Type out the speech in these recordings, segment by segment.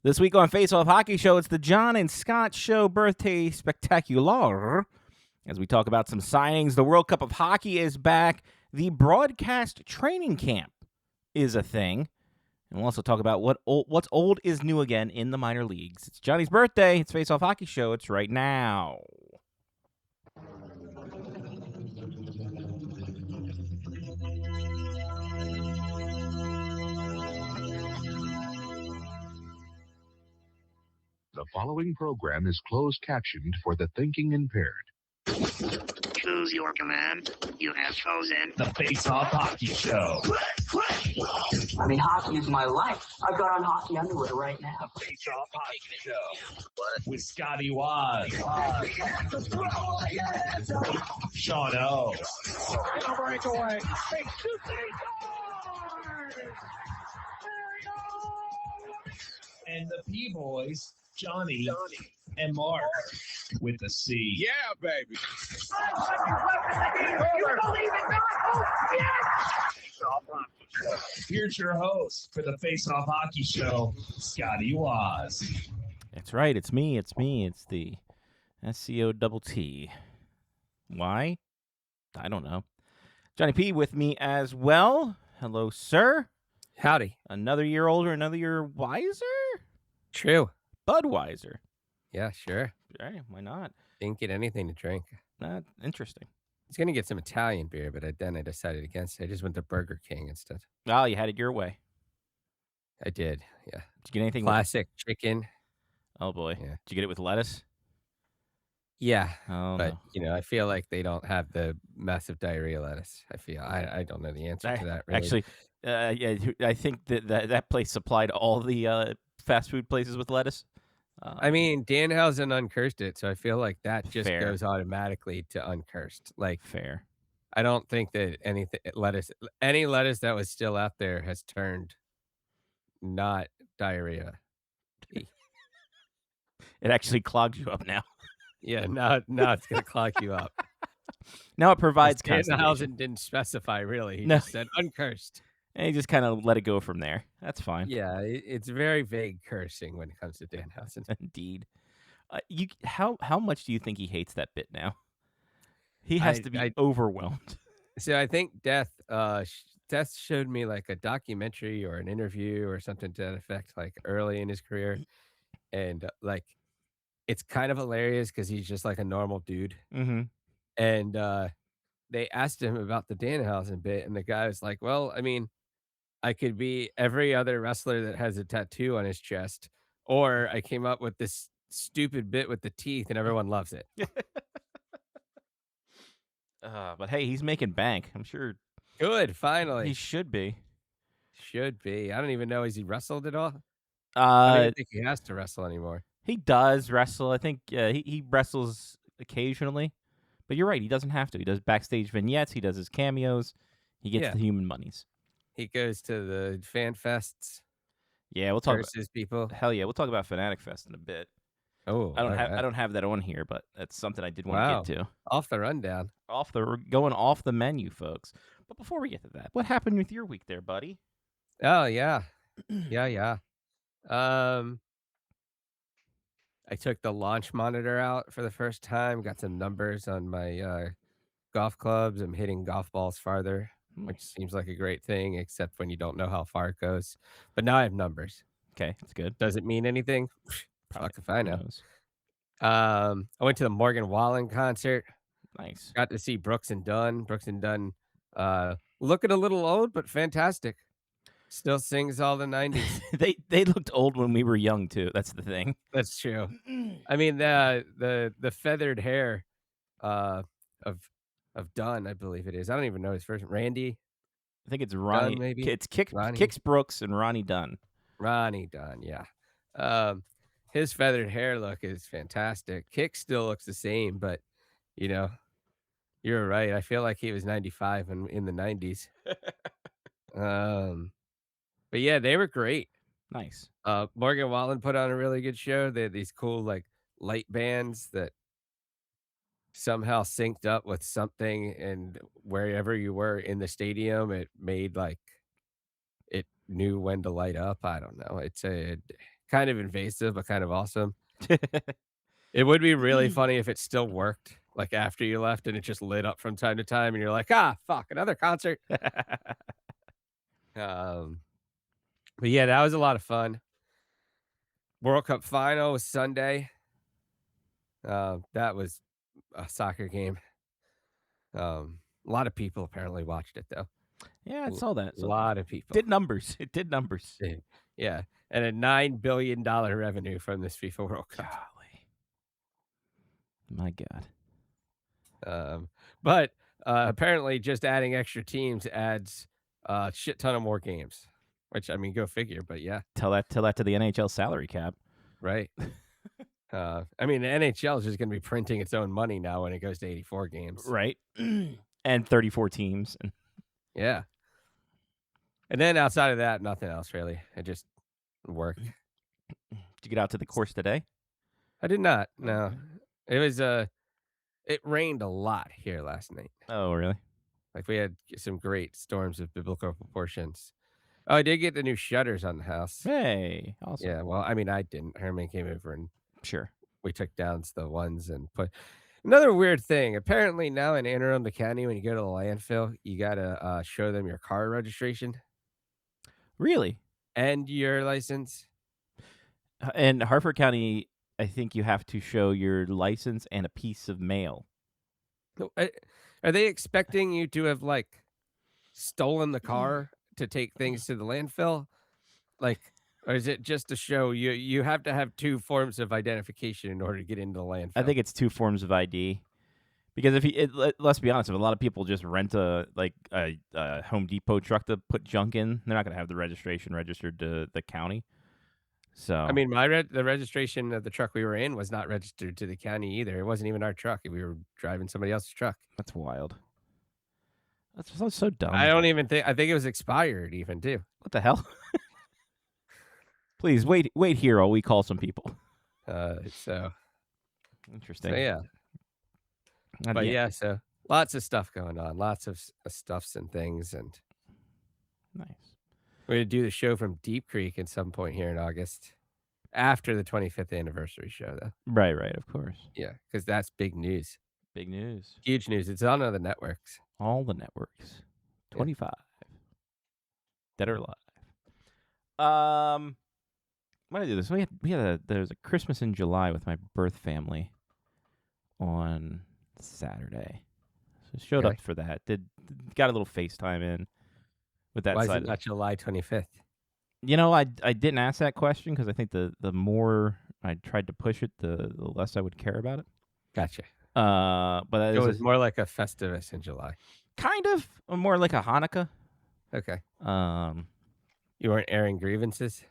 This week on Face Off Hockey Show, it's the Jon and Scott Show Birthday Spectacular. As we talk about some signings, the World Cup of Hockey is back. The broadcast training camp is a thing. And we'll also talk about what's old is new again in the minor leagues. It's Johnny's birthday. It's Face Off Hockey Show. It's right now. The following program is closed captioned for the thinking impaired. Choose your command. You have chosen the Face Off Hockey Show. I mean, hockey is my life. I've got on hockey underwear right now. Face Off Hockey Show. With Scotty Waz. Sean O. breakaway. And the P-Boys, Johnny and Mark with the C. Yeah, baby. You believe it not? Yes! Here's your host for the Face Off Hockey Show, Scotty Waz. That's right. It's me. It's the SCOTT. Why? I don't know. Johnny P with me as well. Hello, sir. Howdy. Another year older, another year wiser? True. Budweiser. Yeah, sure. Right, why not? Didn't get anything to drink. Interesting. I was going to get some Italian beer, but then I decided against it. I just went to Burger King instead. Oh, you had it your way. I did, yeah. Did you get anything Classic chicken. Oh, boy. Yeah. Did you get it with lettuce? Yeah, Oh, but, no. I feel like they don't have the massive diarrhea lettuce. I don't know the answer to that, really. Actually, yeah, I think that place supplied all the fast food places with lettuce. I mean, Danhausen uncursed it, so I feel like that just Fair. goes automatically to uncursed. Like, Fair. I don't think that any lettuce that was still out there has turned not diarrhea. It actually clogs you up now. Yeah, now it's going to clog you up. Now it provides constipation. Danhausen didn't specify, really. He No. just said uncursed. And he just kind of let it go from there. That's fine. Yeah, it's very vague cursing when it comes to Danhausen. Indeed. How much do you think he hates that bit now? He has to be overwhelmed. So I think Death showed me like a documentary or an interview or something to that effect, like early in his career. And like, it's kind of hilarious because he's just like a normal dude. Mm-hmm. And they asked him about the Danhausen bit, and the guy was like, well, I mean, I could be every other wrestler that has a tattoo on his chest, or I came up with this stupid bit with the teeth and everyone loves it. But hey, he's making bank. I'm sure. Good, finally. He should be. Should be. I don't even know. Has he wrestled at all? I don't even think he has to wrestle anymore. He does wrestle. I think he wrestles occasionally. But you're right. He doesn't have to. He does backstage vignettes. He does his cameos. He gets the human monies. He goes to the fan fests. Yeah, we'll talk about people. Hell yeah, we'll talk about Fanatic Fest in a bit. Oh, I don't have that on here, but that's something I did want to get to. Off the rundown. Going off the menu, folks. But before we get to that, what happened with your week there, buddy? Oh yeah, yeah. I took the launch monitor out for the first time. Got some numbers on my golf clubs. I'm hitting golf balls farther, which seems like a great thing, except when you don't know how far it goes. But now I have numbers. Okay, that's good. Does it mean anything? Fuck if I know. Knows. I went to the Morgan Wallen concert. Nice. Got to see Brooks and Dunn. Brooks and Dunn looking a little old, but fantastic. Still sings all the 90s. They looked old when we were young too. That's the thing. That's true. I mean the feathered hair of Dunn, I believe it is. I don't even know his first name. Randy. I think it's Ronnie. Dunn, maybe. It's Kix Brooks and Ronnie Dunn. Ronnie Dunn, yeah. His feathered hair look is fantastic. Kix still looks the same, but you're right. I feel like he was 95 in the 90s. But yeah, they were great. Nice. Morgan Wallen put on a really good show. They had these cool like light bands that somehow synced up with something, and wherever you were in the stadium, it made like it knew when to light up. I don't know. It's a kind of invasive, but kind of awesome. It would be really funny if it still worked, like, after you left and it just lit up from time to time and you're like, "Ah, fuck, another concert." Um, but yeah, that was a lot of fun. World Cup final was Sunday. That was a soccer game. A lot of people apparently watched it though. Yeah, I A saw that. lot of people. Did numbers. It did numbers. Yeah, and a $9 billion revenue from this FIFA World Cup. Golly. My God. But apparently just adding extra teams adds a shit ton of more games, which, I mean, go figure, but yeah, Tell that to the NHL salary cap. right. I mean, the NHL is just gonna be printing its own money now when it goes to 84 games. Right. And 34 teams. Yeah. And then outside of that, nothing else really. I just work. Did you get out to the course today? I did not. No. Okay. It was it rained a lot here last night. Oh, really? Like, we had some great storms of biblical proportions. Oh, I did get the new shutters on the house. Hey, awesome. Yeah, well, I mean, I didn't. Herman came over and Sure. we took down the ones and put another weird thing. Apparently now in Anne Arundel County, when you go to the landfill, you gotta show them your car registration Really? and your license. In Harford County, I think you have to show your license and a piece of mail. Are they expecting you to have, like, stolen the car to take things to the landfill? Like, or is it just to show you have to have 2 forms of identification in order to get into the landfill? I think it's 2 forms of ID. Because let's be honest, if a lot of people just rent a Home Depot truck to put junk in, they're not going to have the registration registered to the county. So I mean, the registration of the truck we were in was not registered to the county either. It wasn't even our truck. We were driving somebody else's truck. that's wild. That's so dumb. I think it was expired even too. What the hell? Please wait here while we call some people. So Interesting. yeah. But yeah, so lots of stuff going on, lots of stuffs and things, and Nice. we're gonna do the show from Deep Creek at some point here in August, after the 25th anniversary show, though. Right, of course. Yeah, because that's big news, Big news. huge news. It's on other networks. All the networks. Yeah. 25. Dead or alive. Why did I do this? There was a Christmas in July with my birth family on Saturday. So showed Okay. up for that. Got a little FaceTime in with that Why is side. it not July 25th? You know, I didn't ask that question because I think the more I tried to push it, the less I would care about it. Gotcha. But It was more like a Festivus in July. kind of more like a Hanukkah. Okay. Um, You weren't airing grievances?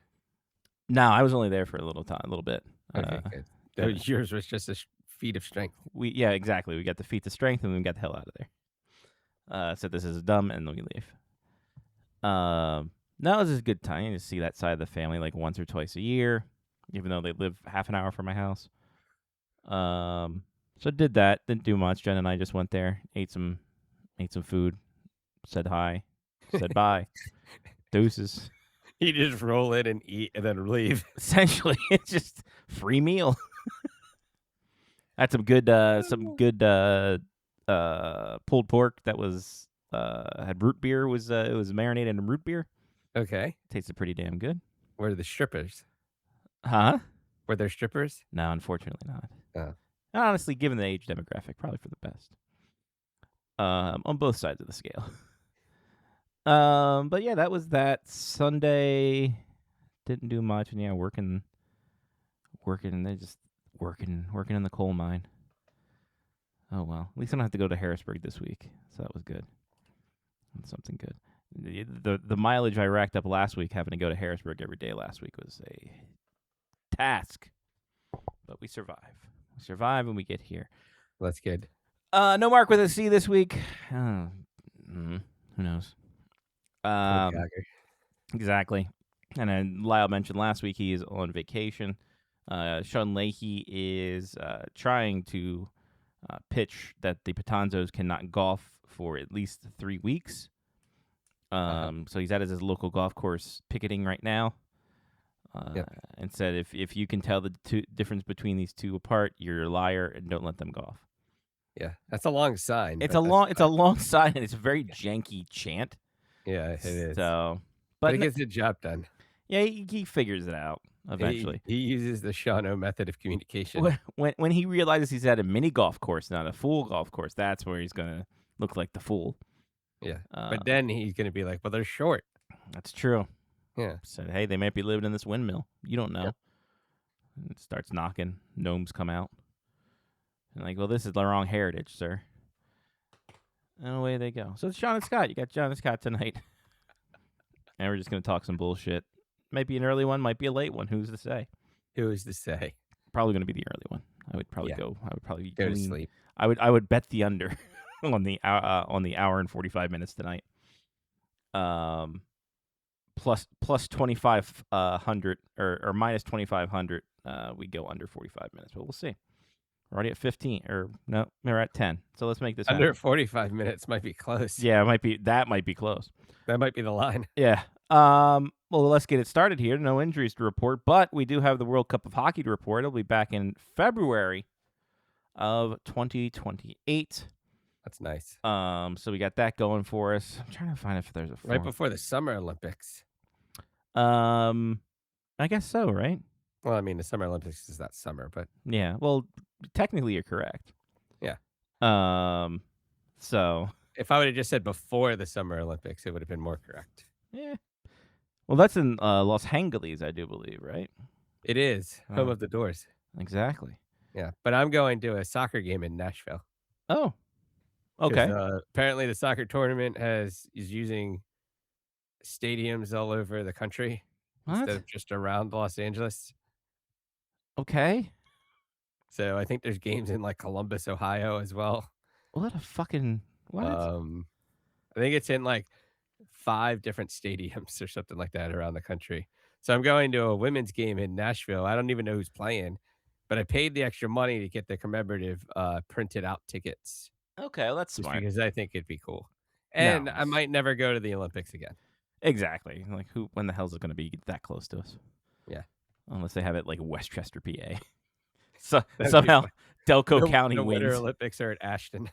no, I was only there for a little bit. Okay, good. yeah. Yours was just a feat of strength. Yeah, exactly. We got the feat of strength, and then we got the hell out of there. So this is dumb, and then we leave. No, it was just a good time to see that side of the family like once or twice a year, even though they live half an hour from my house. So did that. Didn't do much. Jen and I just went there, ate some food, said hi, said bye, deuces. You just roll in and eat and then leave. Essentially, it's just free meal. Had some good pulled pork that was had root beer. It was marinated in root beer. Okay. Tasted pretty damn good. Where are the strippers? Huh? Were there strippers? No, unfortunately not. Oh. Honestly, given the age demographic, probably for the best. On both sides of the scale. But yeah, that was that Sunday. Didn't do much, and yeah, working. They're just working in the coal mine. Oh well, at least I don't have to go to Harrisburg this week, so that was good. That's something good. The mileage I racked up last week, having to go to Harrisburg every day last week, was a task, but we survive. We survive, and we get here. That's good. No Mark with a C this week. Who knows? Exactly. And then Lyle mentioned last week he is on vacation. Sean Leahy is trying to pitch that the Patanzos cannot golf for at least 3 weeks. So he's at his local golf course picketing right now. uh, and said if you can tell the difference between these two apart, you're a liar and don't let them golf. Yeah, that's a long sign. It's but a that's long it's a fine. long sign and it's a very janky chant. Yeah, it is. So, But but it gets the job done. yeah, he figures it out eventually. He uses the Shano method of communication. When he realizes he's at a mini golf course, not a full golf course, that's where he's gonna look like the fool. Yeah, Uh, but then he's gonna be like, "Well, they're short." That's true. Yeah, Said, hey, they might be living in this windmill. You don't know. Yep. And it starts knocking. Gnomes come out. And like, well, this is the wrong heritage, sir. And away they go. So it's Jon and Scott. You got Jon and Scott tonight. And we're just going to talk some bullshit. Might be an early one, might be a late one. Who's to say? who's to say? Probably going to be the early one. I would probably Yeah. I would probably Go to lean- sleep. I would bet the under on the hour and 45 minutes tonight. Plus 2,500 or minus 2,500. We go under 45 minutes, but we'll see. We're already at 15, or no, we're at 10. So let's make this Under happen. 45 minutes might be close. Yeah, that might be close. That might be the line. Yeah. Well, let's get it started here. No injuries to report, but we do have the World Cup of Hockey to report. It'll be back in February of 2028. That's nice. So we got that going for us. I'm trying to find if there's a Right form. before the Summer Olympics. I guess so, right? Well, I mean, the Summer Olympics is that summer, but Yeah. Well, technically you're correct. Yeah. So if I would have just said before the Summer Olympics, it would have been more correct. yeah. Well, that's in Los Angeles, I do believe, right? It is home Oh. of the Doors. Exactly. Yeah, but I'm going to a soccer game in Nashville. Oh. 'Cause, Okay. apparently, the soccer tournament is using stadiums all over the country instead What? of just around Los Angeles. Okay. So I think there's games in like Columbus, Ohio, as well. What a fucking what? I think it's in like 5 different stadiums or something like that around the country. So I'm going to a women's game in Nashville. I don't even know who's playing, but I paid the extra money to get the commemorative printed out tickets Okay, well, that's just smart. because I think it'd be cool. And I Nice. might never go to the Olympics again. Exactly. Like when the hell's it going to be that close to us? Yeah. Unless they have it like Westchester, PA. So That'd be somehow fun. Delco The County Winter wins. Olympics are at Ashton.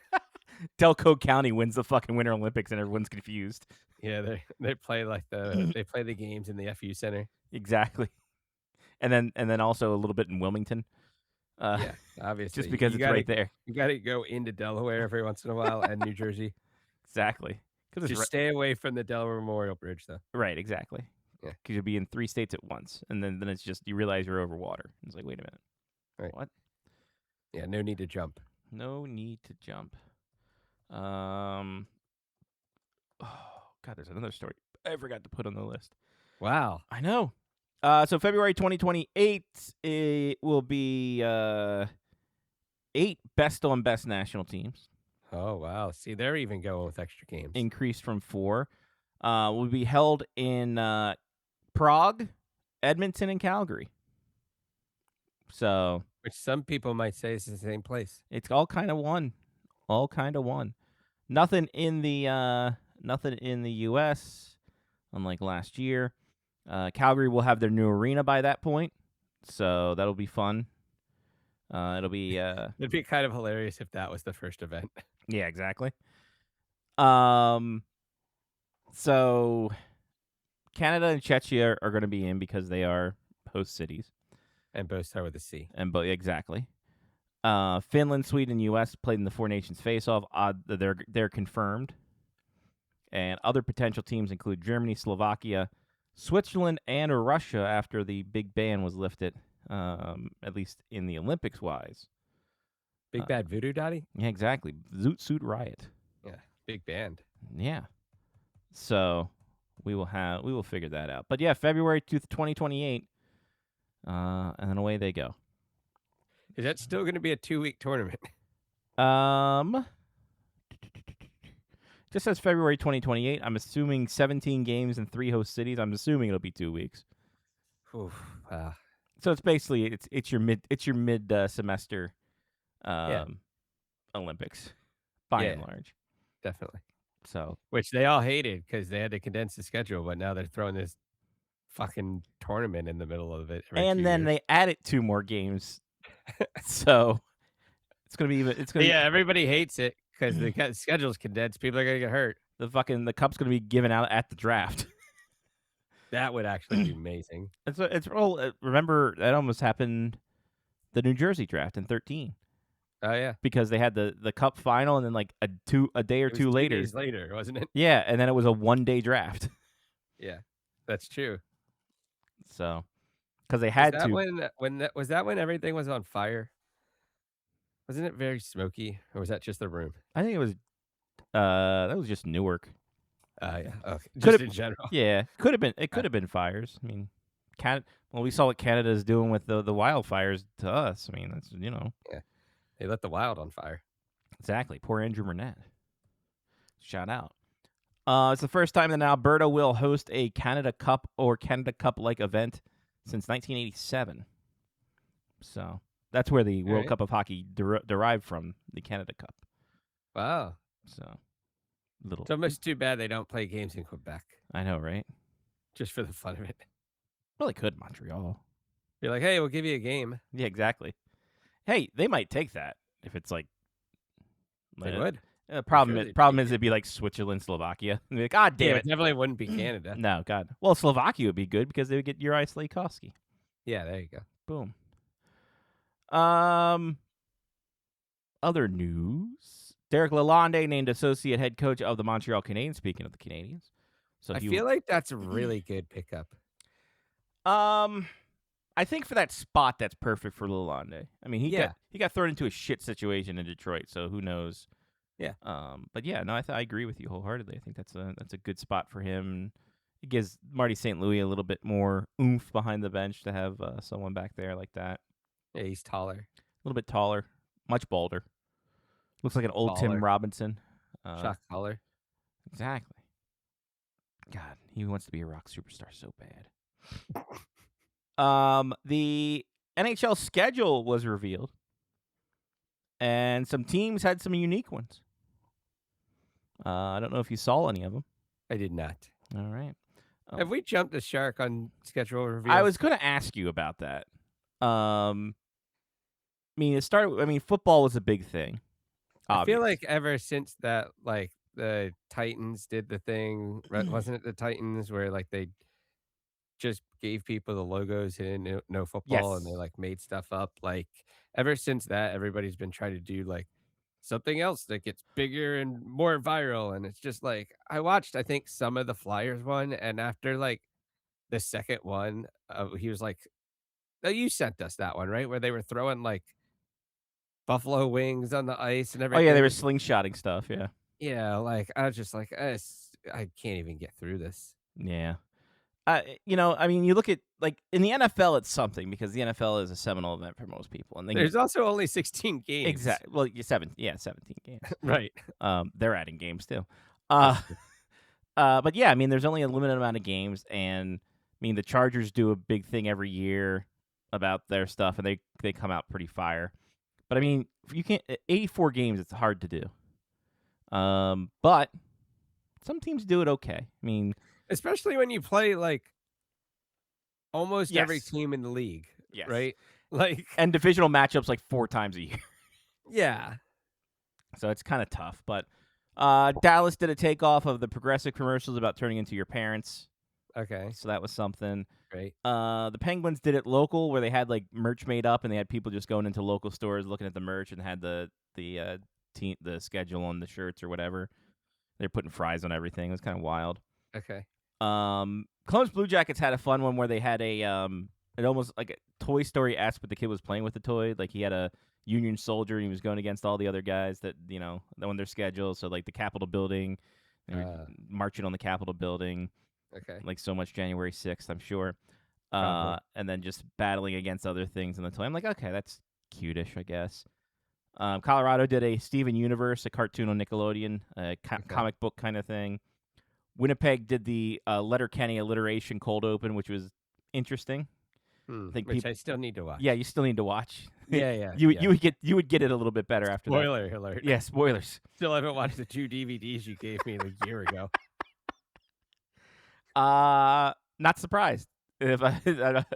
Delco County wins the fucking Winter Olympics and everyone's confused. Yeah, they play like they play the games in the FU Center. Exactly. And then also a little bit in Wilmington. Yeah, obviously. Just because you it's gotta, right there. You got to go into Delaware every once in a while and New Jersey. Exactly. Because Just stay away from the Delaware Memorial Bridge, though. right, exactly. Yeah. Because you'll be in 3 states at once, and then it's just you realize you're over water. It's like, wait a minute. Right. What? Yeah, no need to jump. No need to jump. Oh God, there's another story I forgot to put on the list. Wow. I know. So February 2028, it will be 8 best on best national teams, Oh, wow. See, they're even going with extra games. increased from 4. Will be held in Prague, Edmonton, and Calgary. So Which some people might say is the same place. it's all kind of one. All kind of one. Nothing in the U.S. unlike last year. Calgary will have their new arena by that point, so that'll be fun. It'll be It'd be kind of hilarious if that was the first event. yeah, exactly. So Canada and Czechia are going to be in because they are host cities, And both start with a C. and exactly. Finland, Sweden, and U.S. played in the Four Nations face-off. They're confirmed, and other potential teams include Germany, Slovakia, Switzerland, and Russia. After the big ban was lifted, at least in the Olympics wise. Big Bad Voodoo Daddy? Yeah, exactly. Zoot Suit Riot. Yeah, big band. Yeah. So we will figure that out. But yeah, February 2028, and then away they go. Is that still going to be a 2-week tournament? Just says February 2028. I'm assuming 17 games in 3 host cities. I'm assuming it'll be 2 weeks. Oof, So it's basically it's your mid semester Yeah. Olympics by and Yeah. large. definitely. So Which they all hated because they had to condense the schedule, but now they're throwing this fucking tournament in the middle of it. And then they added 2 more games. So it's going to be even. It's going to yeah, everybody hates it because the schedule's condensed. People are going to get hurt. the cup's going to be given out at the draft. That would actually be amazing. Remember that almost happened the New Jersey draft in 13 Oh yeah, because they had the cup final and then like a day or it was 2 later. 2 days later, wasn't it? Yeah, and then it was a 1-day draft. Yeah, that's true. So because they had to. Was that when everything was on fire? Wasn't it very smoky, or was that just the room? I think it was that was just Newark. Yeah, okay. Just Could've- in general. Yeah, could have been. It could have been fires. I mean, we saw what Canada is doing with the wildfires to us. I mean, that's They lit the wild on fire. exactly. Poor Andrew Burnett. Shout out. It's the first time that Alberta will host a Canada Cup or Canada Cup-like event since 1987. So that's where the World right. Cup of Hockey derived from, the Canada Cup. Wow. So It's almost too bad they don't play games in Quebec, I know, right? just for the fun of it. Well, they could Montreal. You're like, hey, we'll give you a game. Yeah, exactly. Hey, they might take that if it's like. They would. Problem sure is, they'd problem take is, it'd be like Switzerland, Slovakia. And they'd be like, God damn Yeah, it! it definitely wouldn't be Canada. No, God. Well, Slovakia would be good because they would get Juraj Slafkovský. Yeah, there you go. Boom. Other news: Derek Lalonde named associate head coach of the Montreal Canadiens. Speaking of the Canadiens, so I feel like that's a really good pickup. I think for that spot, that's perfect for Lalonde. I mean, Yeah. he got thrown into a shit situation in Detroit, so who knows? Yeah. But yeah, no, I agree with you wholeheartedly. I think that's a good spot for him. It gives Marty St. Louis a little bit more oomph behind the bench to have someone back there like that. Yeah, he's taller. A little bit taller, much balder. Looks like an old Tim Baller. Robinson. Shock collar. Exactly. God, he wants to be a rock superstar so bad. The NHL schedule was revealed, and some teams had some unique ones. I don't know if you saw any of them. I did not. All right. Have we jumped the shark on schedule review? I was going to ask you about that. I mean, football was a big thing. I feel obvious. like ever since that, like the Titans did the thing, wasn't it the Titans where like they just gave people the logos who didn't know football and they Yes. like made stuff up? Like ever since that, everybody's been trying to do like something else that gets bigger and more viral. And it's just like I watched, I think, some of the Flyers one, and after like the second one, he was like, "Oh, you sent us that one, right? Where they were throwing like buffalo wings on the ice and Oh everything." yeah, they were slingshotting stuff. Yeah. Yeah, like I was just like, I can't even get through this. Yeah. I mean, you look at like in the NFL, it's something because the NFL is a seminal event for most people, and There's also only 16 games. exactly. Well, 17 games. Right. They're adding games too. But yeah, I mean, there's only a limited amount of games, and I mean, the Chargers do a big thing every year about their stuff, and they come out pretty fire. But I mean, you can't 84 games. It's hard to do. But some teams do it okay. I mean, Especially when you play like almost every Yes. team in the league. Yes. Right. Like, and divisional matchups like 4 times a year. yeah. So it's kind of tough. But Dallas did a takeoff of the Progressive commercials about turning into your parents. Okay. So that was something. Great. The Penguins did it local, where they had like merch made up, and they had people just going into local stores looking at the merch and had the schedule on the shirts or whatever. They're putting fries on everything. It was kind of wild. Okay. Columbus Blue Jackets had a fun one where they had it almost like a Toy Story-esque, but the kid was playing with the toy. Like he had a Union soldier, and he was going against all the other guys that on their schedule. So like the Capitol building, they were marching on the Capitol building. Okay. Like so much January 6th, I'm sure. Probably. And then just battling against other things in the toy. I'm like, okay, that's cute-ish, I guess. Colorado did a Steven Universe, a cartoon on Nickelodeon, a comic book kind of thing. Winnipeg did the Letterkenny alliteration cold open, which was interesting. I think Which I still need to watch. Yeah, you still need to watch. Yeah. You would get it a little bit better after that. Spoiler alert. Yeah, spoilers. Still haven't watched the 2 DVDs you gave me a year ago. Not surprised. If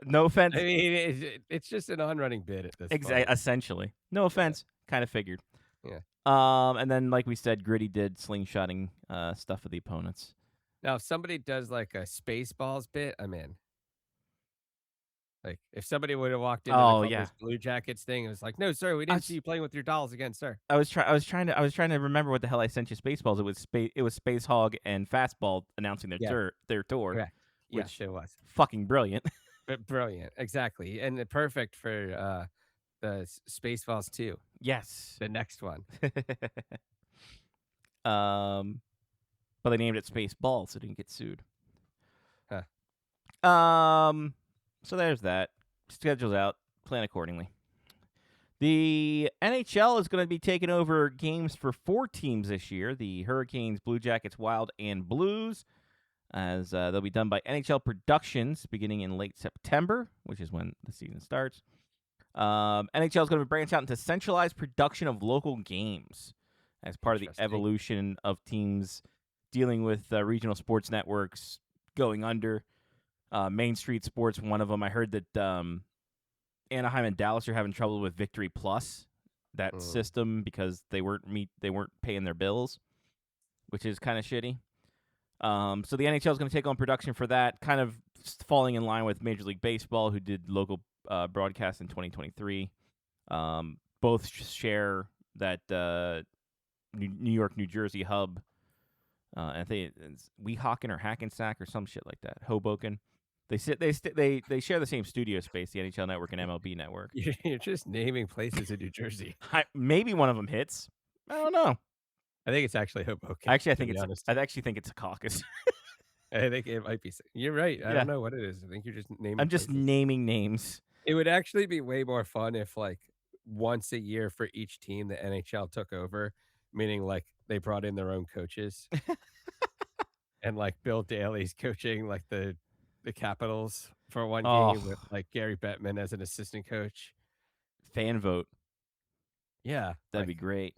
no offense, I mean, it's just an on-running bit at this point. essentially. No offense, kind of figured. Yeah. And then like we said, Gritty did slingshotting stuff of the opponents. Now, if somebody does like a Spaceballs bit, I'm in. Like, if somebody would have walked into the Oh, yeah. Columbus Blue Jackets thing, it was like, "No, sir, we didn't see you playing with your dolls again, sir." I was trying to remember what the hell I sent you. Spaceballs. It was Space Hog and Fastball announcing their tour. Correct. Yes, Which it was. fucking brilliant. But brilliant, exactly, and perfect for the Spaceballs 2, Yes. the next one. But they named it Spaceballs, so it didn't get sued. Huh. So there's that. Schedule's out. Plan accordingly. The NHL is going to be taking over games for 4 teams this year: the Hurricanes, Blue Jackets, Wild, and Blues. As they'll be done by NHL Productions beginning in late September, which is when the season starts. NHL is going to branch out into centralized production of local games as part of the evolution of teams dealing with regional sports networks going under. Main Street Sports, one of them. I heard that Anaheim and Dallas are having trouble with Victory Plus, that system, because they weren't paying their bills, which is kind of shitty. So the NHL is going to take on production for that, kind of falling in line with Major League Baseball, who did local broadcasts in 2023. Both share that New York, New Jersey hub. I think it's Weehawken or Hackensack or some shit like that. Hoboken. They share the same studio space, the NHL Network and MLB Network. You're just naming places in New Jersey. Maybe one of them hits. I don't know. I think it's actually Hoboken. Actually, I think it's a caucus. I think it might be. You're right. I don't know what it is. I think you're just naming. I'm just naming names. It would actually be way more fun if, like, once a year for each team, the NHL took over, meaning like they brought in their own coaches, and like Bill Daly's coaching like the Capitals for one game with like Gary Bettman as an assistant coach. Fan vote. Yeah, that'd be great.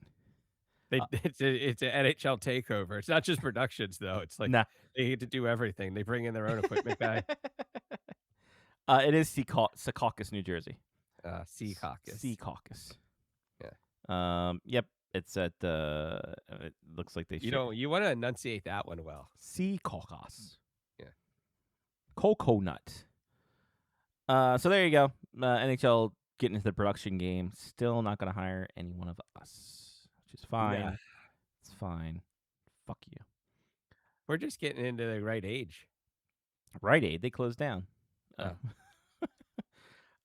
It's an NHL takeover. It's not just productions though. It's like they get to do everything. They bring in their own equipment guy. It is Secaucus, New Jersey. Secaucus. Secaucus. Yeah. Yep. It's at it looks like they. You want to enunciate that one well. Secaucus. Yeah. Coconut. So there you go. NHL getting into the production game. Still not going to hire any one of us, which is fine. Yeah. It's fine. Fuck you. We're just getting into the right age. Rite Aid, they closed down.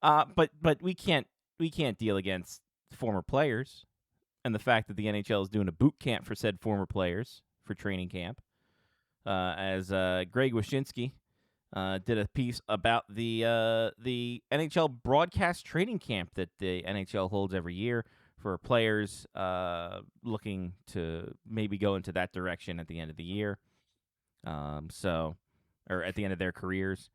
But we can't deal against former players, and the fact that the NHL is doing a boot camp for said former players for training camp. As Greg Wyshynski did a piece about the NHL broadcast training camp that the NHL holds every year for players looking to maybe go into that direction at the end of the year. Or at the end of their careers.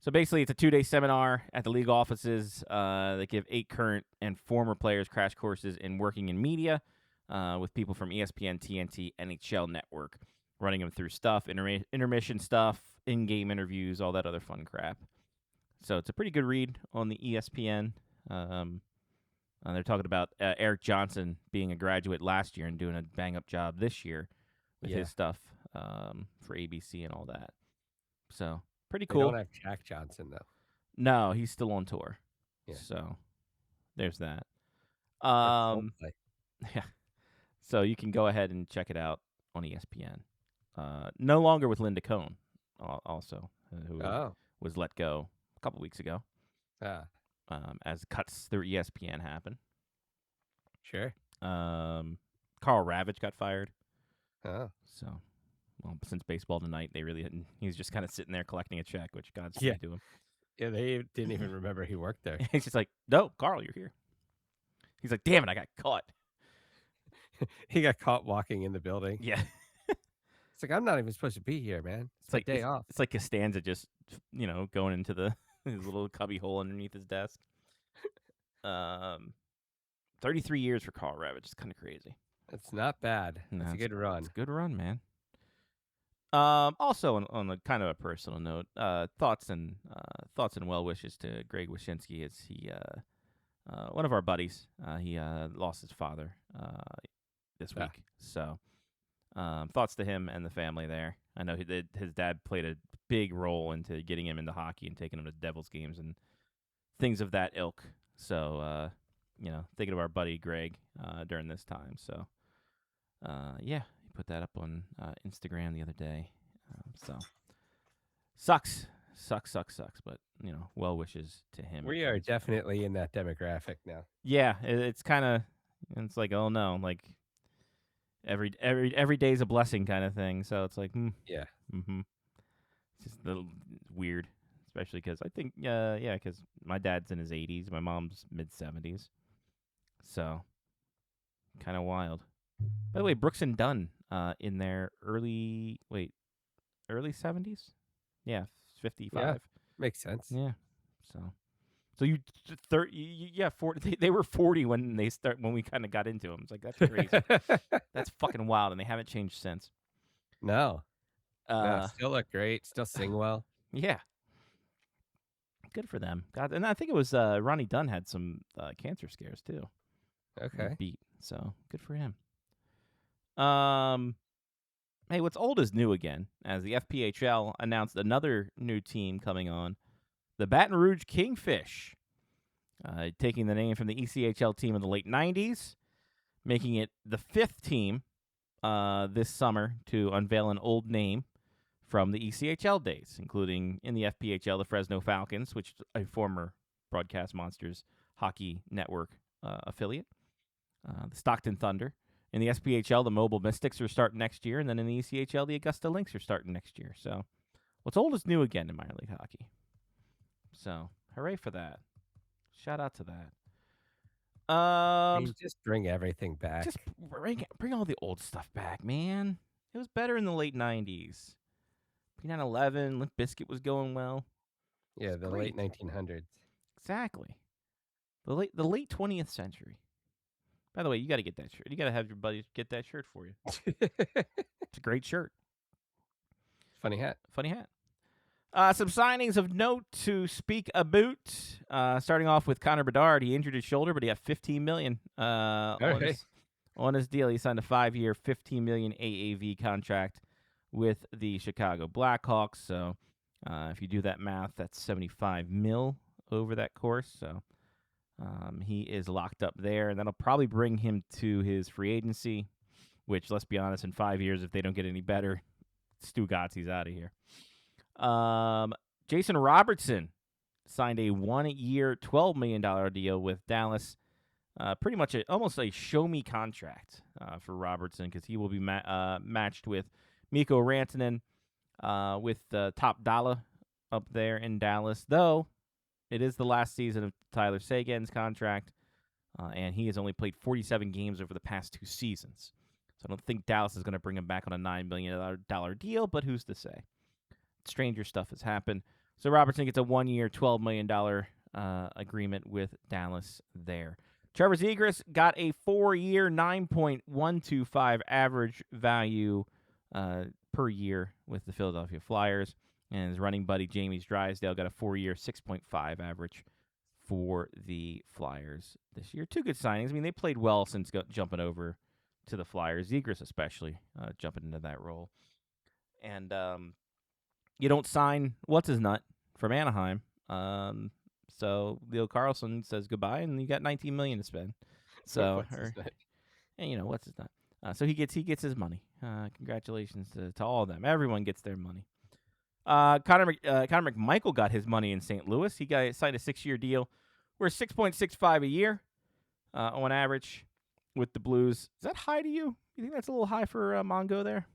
So basically, it's a 2-day seminar at the league offices. They give 8 current and former players crash courses in working in media with people from ESPN, TNT, NHL Network, running them through stuff, intermission stuff, in-game interviews, all that other fun crap. So it's a pretty good read on the ESPN. They're talking about Eric Johnson being a graduate last year and doing a bang-up job this year with his stuff for ABC and all that. So pretty cool. They don't have Jack Johnson though. No, he's still on tour. Yeah. So there's that. Yeah. So you can go ahead and check it out on ESPN. No longer with Linda Cohn, also, who was let go a couple weeks ago. As cuts through ESPN happen. Sure. Carl Ravitch got fired. Oh. So. Well, since Baseball Tonight, they really didn't. He's just kind of sitting there collecting a check, which Godspeed to him. Yeah, they didn't even remember he worked there. He's just like, no, Carl, you're here. He's like, damn it, I got caught. He got caught walking in the building. Yeah. It's like, I'm not even supposed to be here, man. It's like day off. It's like Costanza just, going into his little cubby hole underneath his desk. 33 years for Carl Ravitch. It's kind of crazy. It's not bad. It's a good run. It's a good run, man. Also on a kind of a personal note, thoughts and well wishes to Greg Wyshynski as he one of our buddies. He lost his father this Ah. week, so thoughts to him and the family there. I know his dad played a big role into getting him into hockey and taking him to Devils games and things of that ilk. So thinking of our buddy Greg during this time. So yeah, he put that up on Instagram the other day. So sucks, but well wishes to him. We are definitely in that demographic now. Yeah, it's kind of, it's like, oh no, like every day's a blessing kind of thing. So it's like, Yeah. mm-hmm. It's just a little weird, especially because I think, because my dad's in his 80s, my mom's mid 70s, so kind of wild. By the way, Brooks and Dunn, in their early 70s, yeah, 55. Yeah. Makes sense. Yeah, so you 30, 40. They were 40 when we kind of got into them. It's like, that's crazy. That's fucking wild, and they haven't changed since. No. Still look great. Still sing well. Yeah, good for them. God, and I think it was Ronnie Dunn had some cancer scares too. Okay. Beat, so good for him. Hey, what's old is new again, as the FPHL announced another new team coming on, the Baton Rouge Kingfish, taking the name from the ECHL team in the late 90s, making it the fifth team this summer to unveil an old name from the ECHL days, including in the FPHL, the Fresno Falcons, which is a former Broadcast Monsters Hockey Network affiliate, the Stockton Thunder. In the SPHL, the Mobile Mystics are starting next year, and then in the ECHL, the Augusta Lynx are starting next year. So what's old is new again in minor league hockey. So hooray for that. Shout out to that. Just bring everything back. Just bring all the old stuff back, man. It was better in the late 90s. P911, Limp Bizkit was going well. Yeah, the late 1900s. Exactly. The late 20th century. By the way, you got to get that shirt. You got to have your buddies get that shirt for you. It's a great shirt. Funny hat. Some signings of note to speak about. Starting off with Connor Bedard. He injured his shoulder, but he got $15 million on his deal. He signed a 5-year, $15 million AAV contract with the Chicago Blackhawks. So if you do that math, that's $75 million over that course. So he is locked up there, and that'll probably bring him to his free agency, which, let's be honest, in 5 years, if they don't get any better, Stu Gotzi's out of here. Jason Robertson signed a 1-year, $12 million deal with Dallas. Pretty much almost a show-me contract for Robertson, because he will be matched with Mikko Rantanen with Top Dollar up there in Dallas, though it is the last season of Tyler Seguin's contract, and he has only played 47 games over the past 2 seasons. So I don't think Dallas is going to bring him back on a $9 million deal, but who's to say? Stranger stuff has happened. So Robertson gets a 1-year, $12 million agreement with Dallas there. Trevor Zegras got a 4-year, $9.125 average value per year with the Philadelphia Flyers. And his running buddy, Jamie Drysdale, got a 4-year, $6.5 average for the Flyers this year. 2 good signings. I mean, they played well since jumping over to the Flyers. Zegras especially jumping into that role. And you don't sign what's-his-nut from Anaheim. So Leo Carlson says goodbye, and you got $19 million to spend. So, and what's-his-nut. So he gets his money. Congratulations to all of them. Everyone gets their money. Connor McMichael got his money in St. Louis. He signed a 6-year deal worth $6.65 a year on average with the Blues. Is that high to you? You think that's a little high for Mongo there?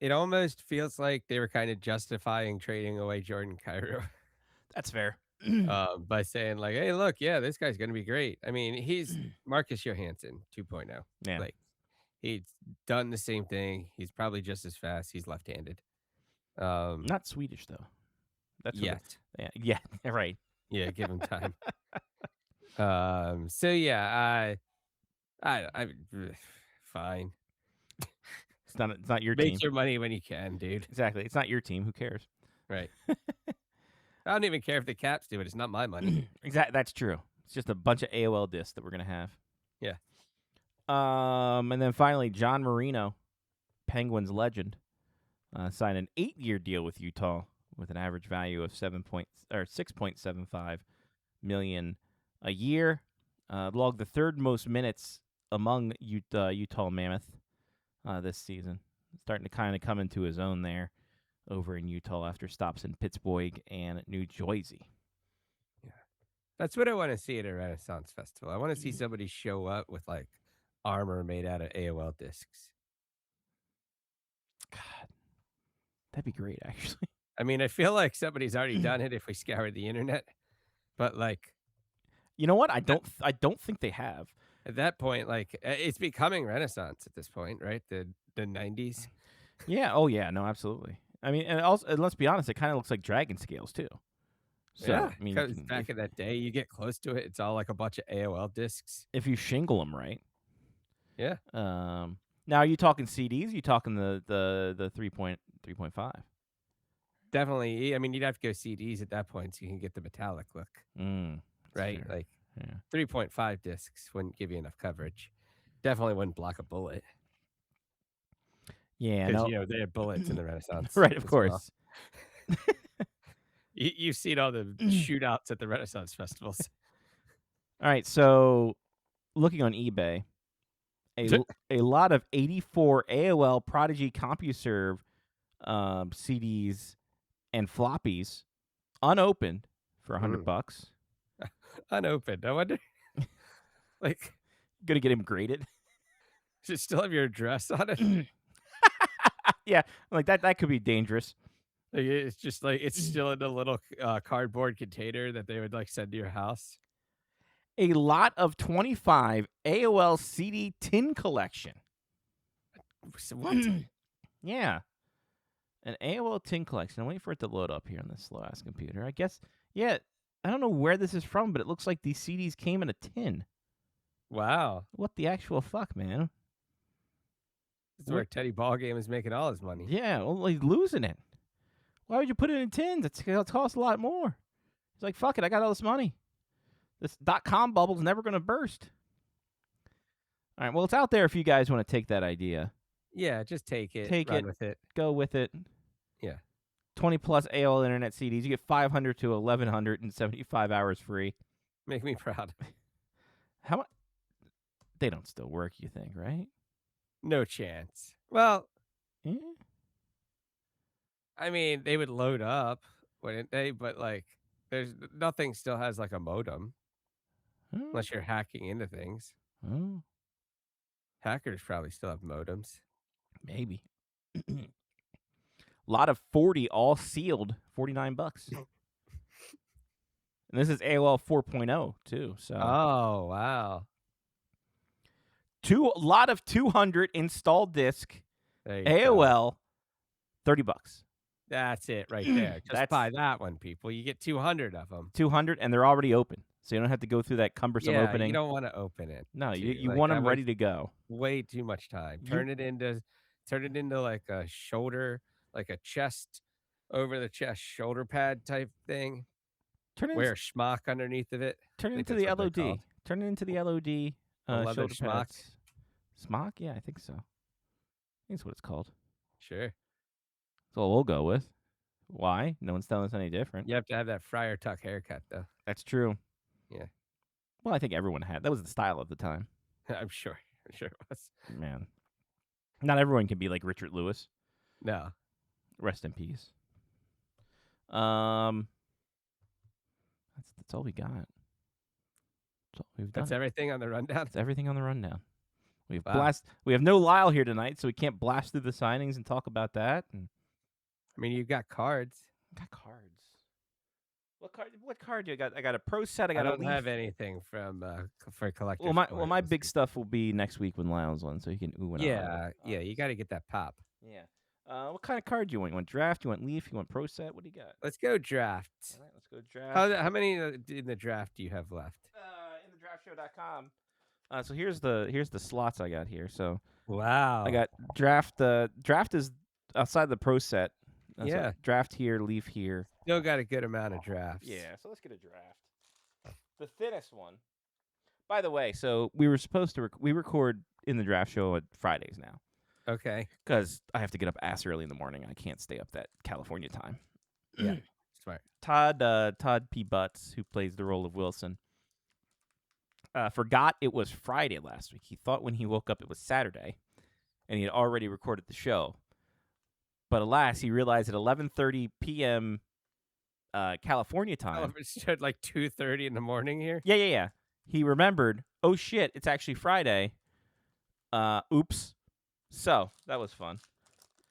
It almost feels like they were kind of justifying trading away Jordan Cairo. That's fair. By saying like, hey, look, yeah, this guy's going to be great. I mean, he's Marcus Johansson 2.0. Yeah. Like, he's done the same thing. He's probably just as fast. He's left-handed. Not Swedish, though. That's yet. Yeah, right. Yeah, give him time. So yeah, I fine. It's not your Make team. your money when you can, dude. Exactly. It's not your team. Who cares? Right. I don't even care if the Caps do it. It's not my money. Exactly. That's true. It's just a bunch of AOL discs that we're gonna have. Yeah. And then finally, John Marino, Penguins legend, signed an 8-year deal with Utah with an average value of 6.75 million a year. Logged the third most minutes among Utah Mammoth this season. Starting to kind of come into his own there over in Utah after stops in Pittsburgh and New Jersey. Yeah. That's what I want to see at a Renaissance Festival. I want to see somebody show up with like armor made out of AOL discs. God, that'd be great, actually. I mean, I feel like somebody's already done it if we scour the internet, but like, You know what? I don't think they have. at that point, like it's becoming Renaissance at this point, right? The 90s. Yeah. Oh, yeah. No, absolutely. I mean, and let's be honest, it kind of looks like dragon scales too. So, Yeah, I mean, because back in that day, you get close to it, it's all like a bunch of AOL discs. if you shingle them right. Yeah. Now, are you talking CDs? Are you talking the 3.5? Definitely. I mean, you'd have to go CDs at that point so you can get the metallic look, That's right? fair. Like Yeah. 3.5 discs wouldn't give you enough coverage. Definitely wouldn't block a bullet Yeah. because, No. they had bullets in the Renaissance. Right. Of as well. course. You've seen all the shootouts at the Renaissance festivals. All right. So, looking on eBay, a lot of 84 AOL Prodigy CompuServe CDs and floppies unopened for $100. Unopened. I wonder, like, Gonna get him graded. does it still have your address on it? Yeah, like that could be dangerous. Like, it's just like it's still in a little cardboard container that they would like send to your house. A lot of 25 AOL CD tin collection. So what? Yeah. An AOL tin collection. I'm waiting for it to load up here on this slow ass computer. I guess, yeah, I don't know where this is from, but it looks like these CDs came in a tin. Wow. What the actual fuck, man? This is where Teddy Ballgame is making all his money. Yeah, well, he's losing it. Why would you put it in tins? It's going to cost a lot more. He's like, fuck it, I got all this money. This .com bubble's never going to burst. All right, well, it's out there if you guys want to take that idea. Yeah, just take it. Take run it. with it. Go with it. Yeah. 20 plus AOL internet CDs. You get 500 to 1,175 hours free. Make me proud. How much? They don't still work, you think, right? No chance. Well, Yeah. I mean, they would load up, wouldn't they? But like, there's nothing still has like a modem Oh. unless you're hacking into things. Oh, Hackers probably still have modems. maybe. A lot of 40 all sealed, $49. And this is AOL 4.0 too. So Oh, wow. a lot of 200 installed disc There you go. AOL, $30. That's it right there. Just That's- buy that one, people. You get 200 of them. 200, and they're already open, so you don't have to go through that cumbersome Yeah, opening. you don't want to open it. No, you too. Like, want that them was ready to go. Way too much time. You- Turn it into like a shoulder, like a chest over the chest shoulder pad type thing. Turn it, Wear a schmuck underneath of it. turn it think into that's the what they're LOD. called. Turn it into the LOD. A leather Shoulder smock? pads. Smock? Yeah, I think so. I think that's what it's called. Sure. That's what we'll go with. Why? No one's telling us any different. You have to have that Friar Tuck haircut, though. That's true. Yeah. Well, I think everyone had. That was the style of the time. I'm sure. I'm sure it was. Man. Not everyone can be like Richard Lewis. No. Rest in peace. That's all we got. That's all we've done. That's everything on the rundown. That's everything on the rundown. We Wow. have no Lyle here tonight, so we can't blast through the signings and talk about that. And I mean, you've got cards. got cards. What card do I got? I got a pro set. I I got a don't leaf. have anything from for collectors. Well, my big stuff will be next week when Lyle's on, so he can ooh and ah. Yeah, you got to get that pop. Yeah. What kind of card do you want? You want draft? You want leaf? You want pro set? What do you got? Let's go draft. All right, let's go draft. How many in the draft do you have left? In draftshow.com. So here's the slots I got here. So Wow. I got draft. Draft is outside the pro set. So Yeah. draft here, leaf here. Still got a good amount of drafts. Yeah. So let's get a draft. The thinnest one. By the way, so we were supposed to we record in the draft show at Fridays now Okay. because I have to get up ass early in the morning. I can't stay up that California time. Yeah. Smart. Todd P. Butts, who plays the role of Wilson, forgot it was Friday last week. He thought when he woke up it was Saturday, and he had already recorded the show. But alas, he realized at 11:30 p.m. California time. Oh, it's at like 2:30 in the morning here. Yeah. He remembered, oh shit, it's actually Friday. Oops. So that was fun.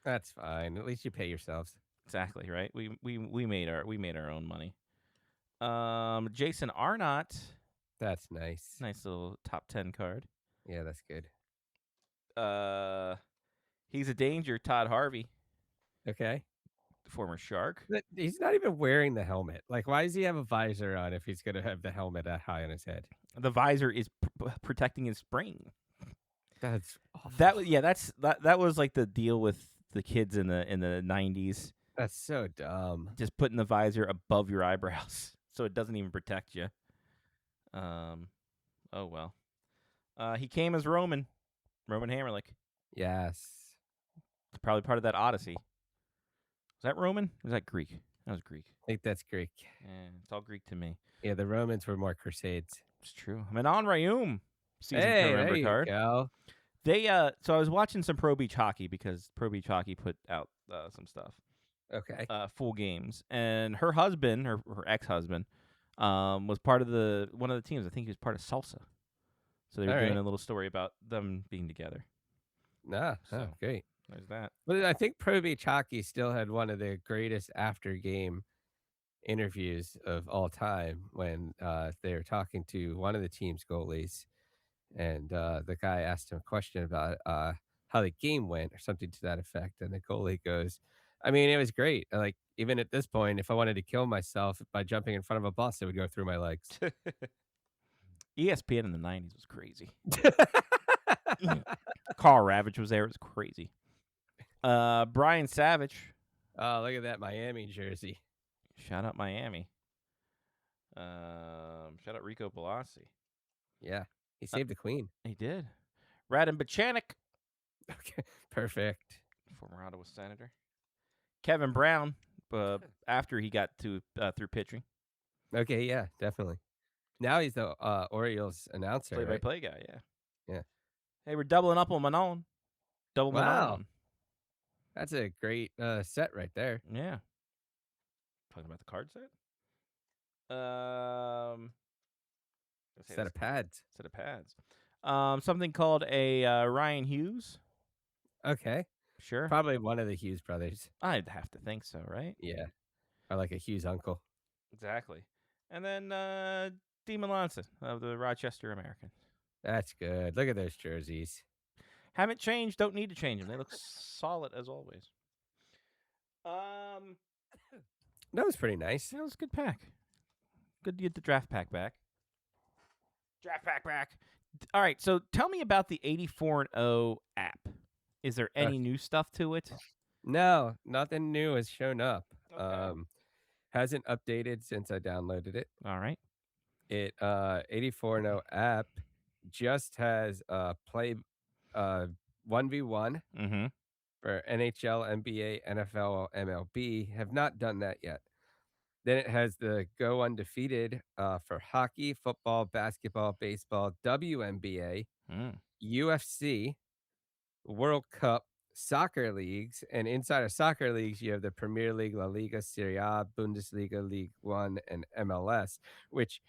That's fine. At least you pay yourselves. Exactly, right? We made our own money. Jason Arnott. That's nice. Nice little top 10 card. Yeah, that's good. He's a danger, Todd Harvey, Okay. former Shark. But he's not even wearing the helmet. Like, why does he have a visor on if he's going to have the helmet that high on his head? The visor is protecting his spring. That's awful. That was like the deal with the kids in the 90s. That's so dumb. Just putting the visor above your eyebrows so it doesn't even protect you. Oh well. He came as Roman Hammerlick. Yes. It's probably part of that Odyssey. Was that Roman? Or was that Greek? That was Greek. I think that's Greek. Yeah, it's all Greek to me. Yeah, the Romans were more crusades. It's true. Manon Rayum, season Hey, two member there you card. go. They so I was watching some Pro Beach hockey because Pro Beach hockey put out some stuff. Okay. Full games, and her husband, her ex-husband, was part of one of the teams. I think he was part of Salsa. So they were All doing right. a little story about them being together. Nah, So- great. There's that. But I think Pro Beach Hockey still had one of the greatest after game interviews of all time when they were talking to one of the team's goalies, and the guy asked him a question about how the game went or something to that effect, and the goalie goes, "I mean, it was great. Like, even at this point, if I wanted to kill myself by jumping in front of a bus, it would go through my legs." ESPN in the 90s was crazy. Carl Ravage was there. It was crazy. Brian Savage. Oh, look at that Miami jersey. Shout out Miami. Shout out Rico Palazzi. Yeah, he saved the queen. He did. Radim Bachanik, Okay, perfect. former Ottawa Senator. Kevin Brown, after he got to through pitching. Okay, yeah, definitely. Now he's the Orioles announcer, right? Play-by-play guy, yeah. Yeah. Hey, we're doubling up on Manon. Double Wow. Manon. That's a great set right there. Yeah. Talking about the card set? Set of pads. Set of pads. Something called a Ryan Hughes. Okay. Sure. Probably one of the Hughes brothers. I'd have to think so, right? Yeah. Or like a Hughes uncle. Exactly. And then Demon Lonson of the Rochester American. That's good. Look at those jerseys. Haven't changed. Don't need to change them. They look solid as always. That was pretty nice. That was a good pack. Good to get the draft pack back. Draft pack back. All right. So tell me about the 84-0 app. Is there any new stuff to it? No, nothing new has shown up. Okay. Hasn't updated since I downloaded it. All right. It 84-0 app just has play 1v1 Mm-hmm. for NHL, NBA, NFL, MLB. Have not done that yet. Then it has the go undefeated for hockey, football, basketball, baseball, WNBA, Mm. UFC, World Cup, soccer leagues, and inside of soccer leagues, you have the Premier League, La Liga, Serie A, Bundesliga, League One, and MLS, which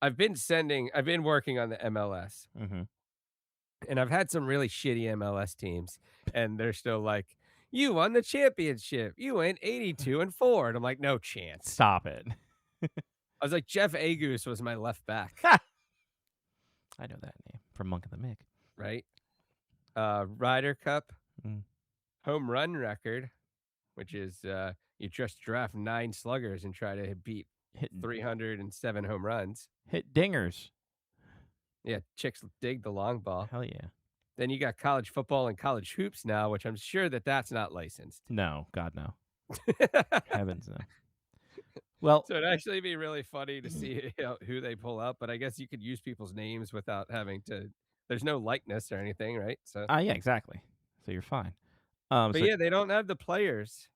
I've been working on the MLS, Mm-hmm. and I've had some really shitty MLS teams, and they're still like, you won the championship. You went 82-4. And I'm like, no chance. Stop it. I was like, Jeff Agus was my left back, I know that name from Monk and the Mick. right? Ryder Cup, Mm. home run record, which is you just draft 9 sluggers and try to beat Hit 307 home runs. hit dingers. Yeah, chicks dig the long ball. Hell yeah. Then you got college football and college hoops now, which I'm sure that's not licensed. No, God no. Heavens no. Well, So it'd actually be really funny to see who they pull up, but I guess you could use people's names without having to. There's no likeness or anything, right? So, yeah, exactly. So you're fine. but So yeah, they don't have the players.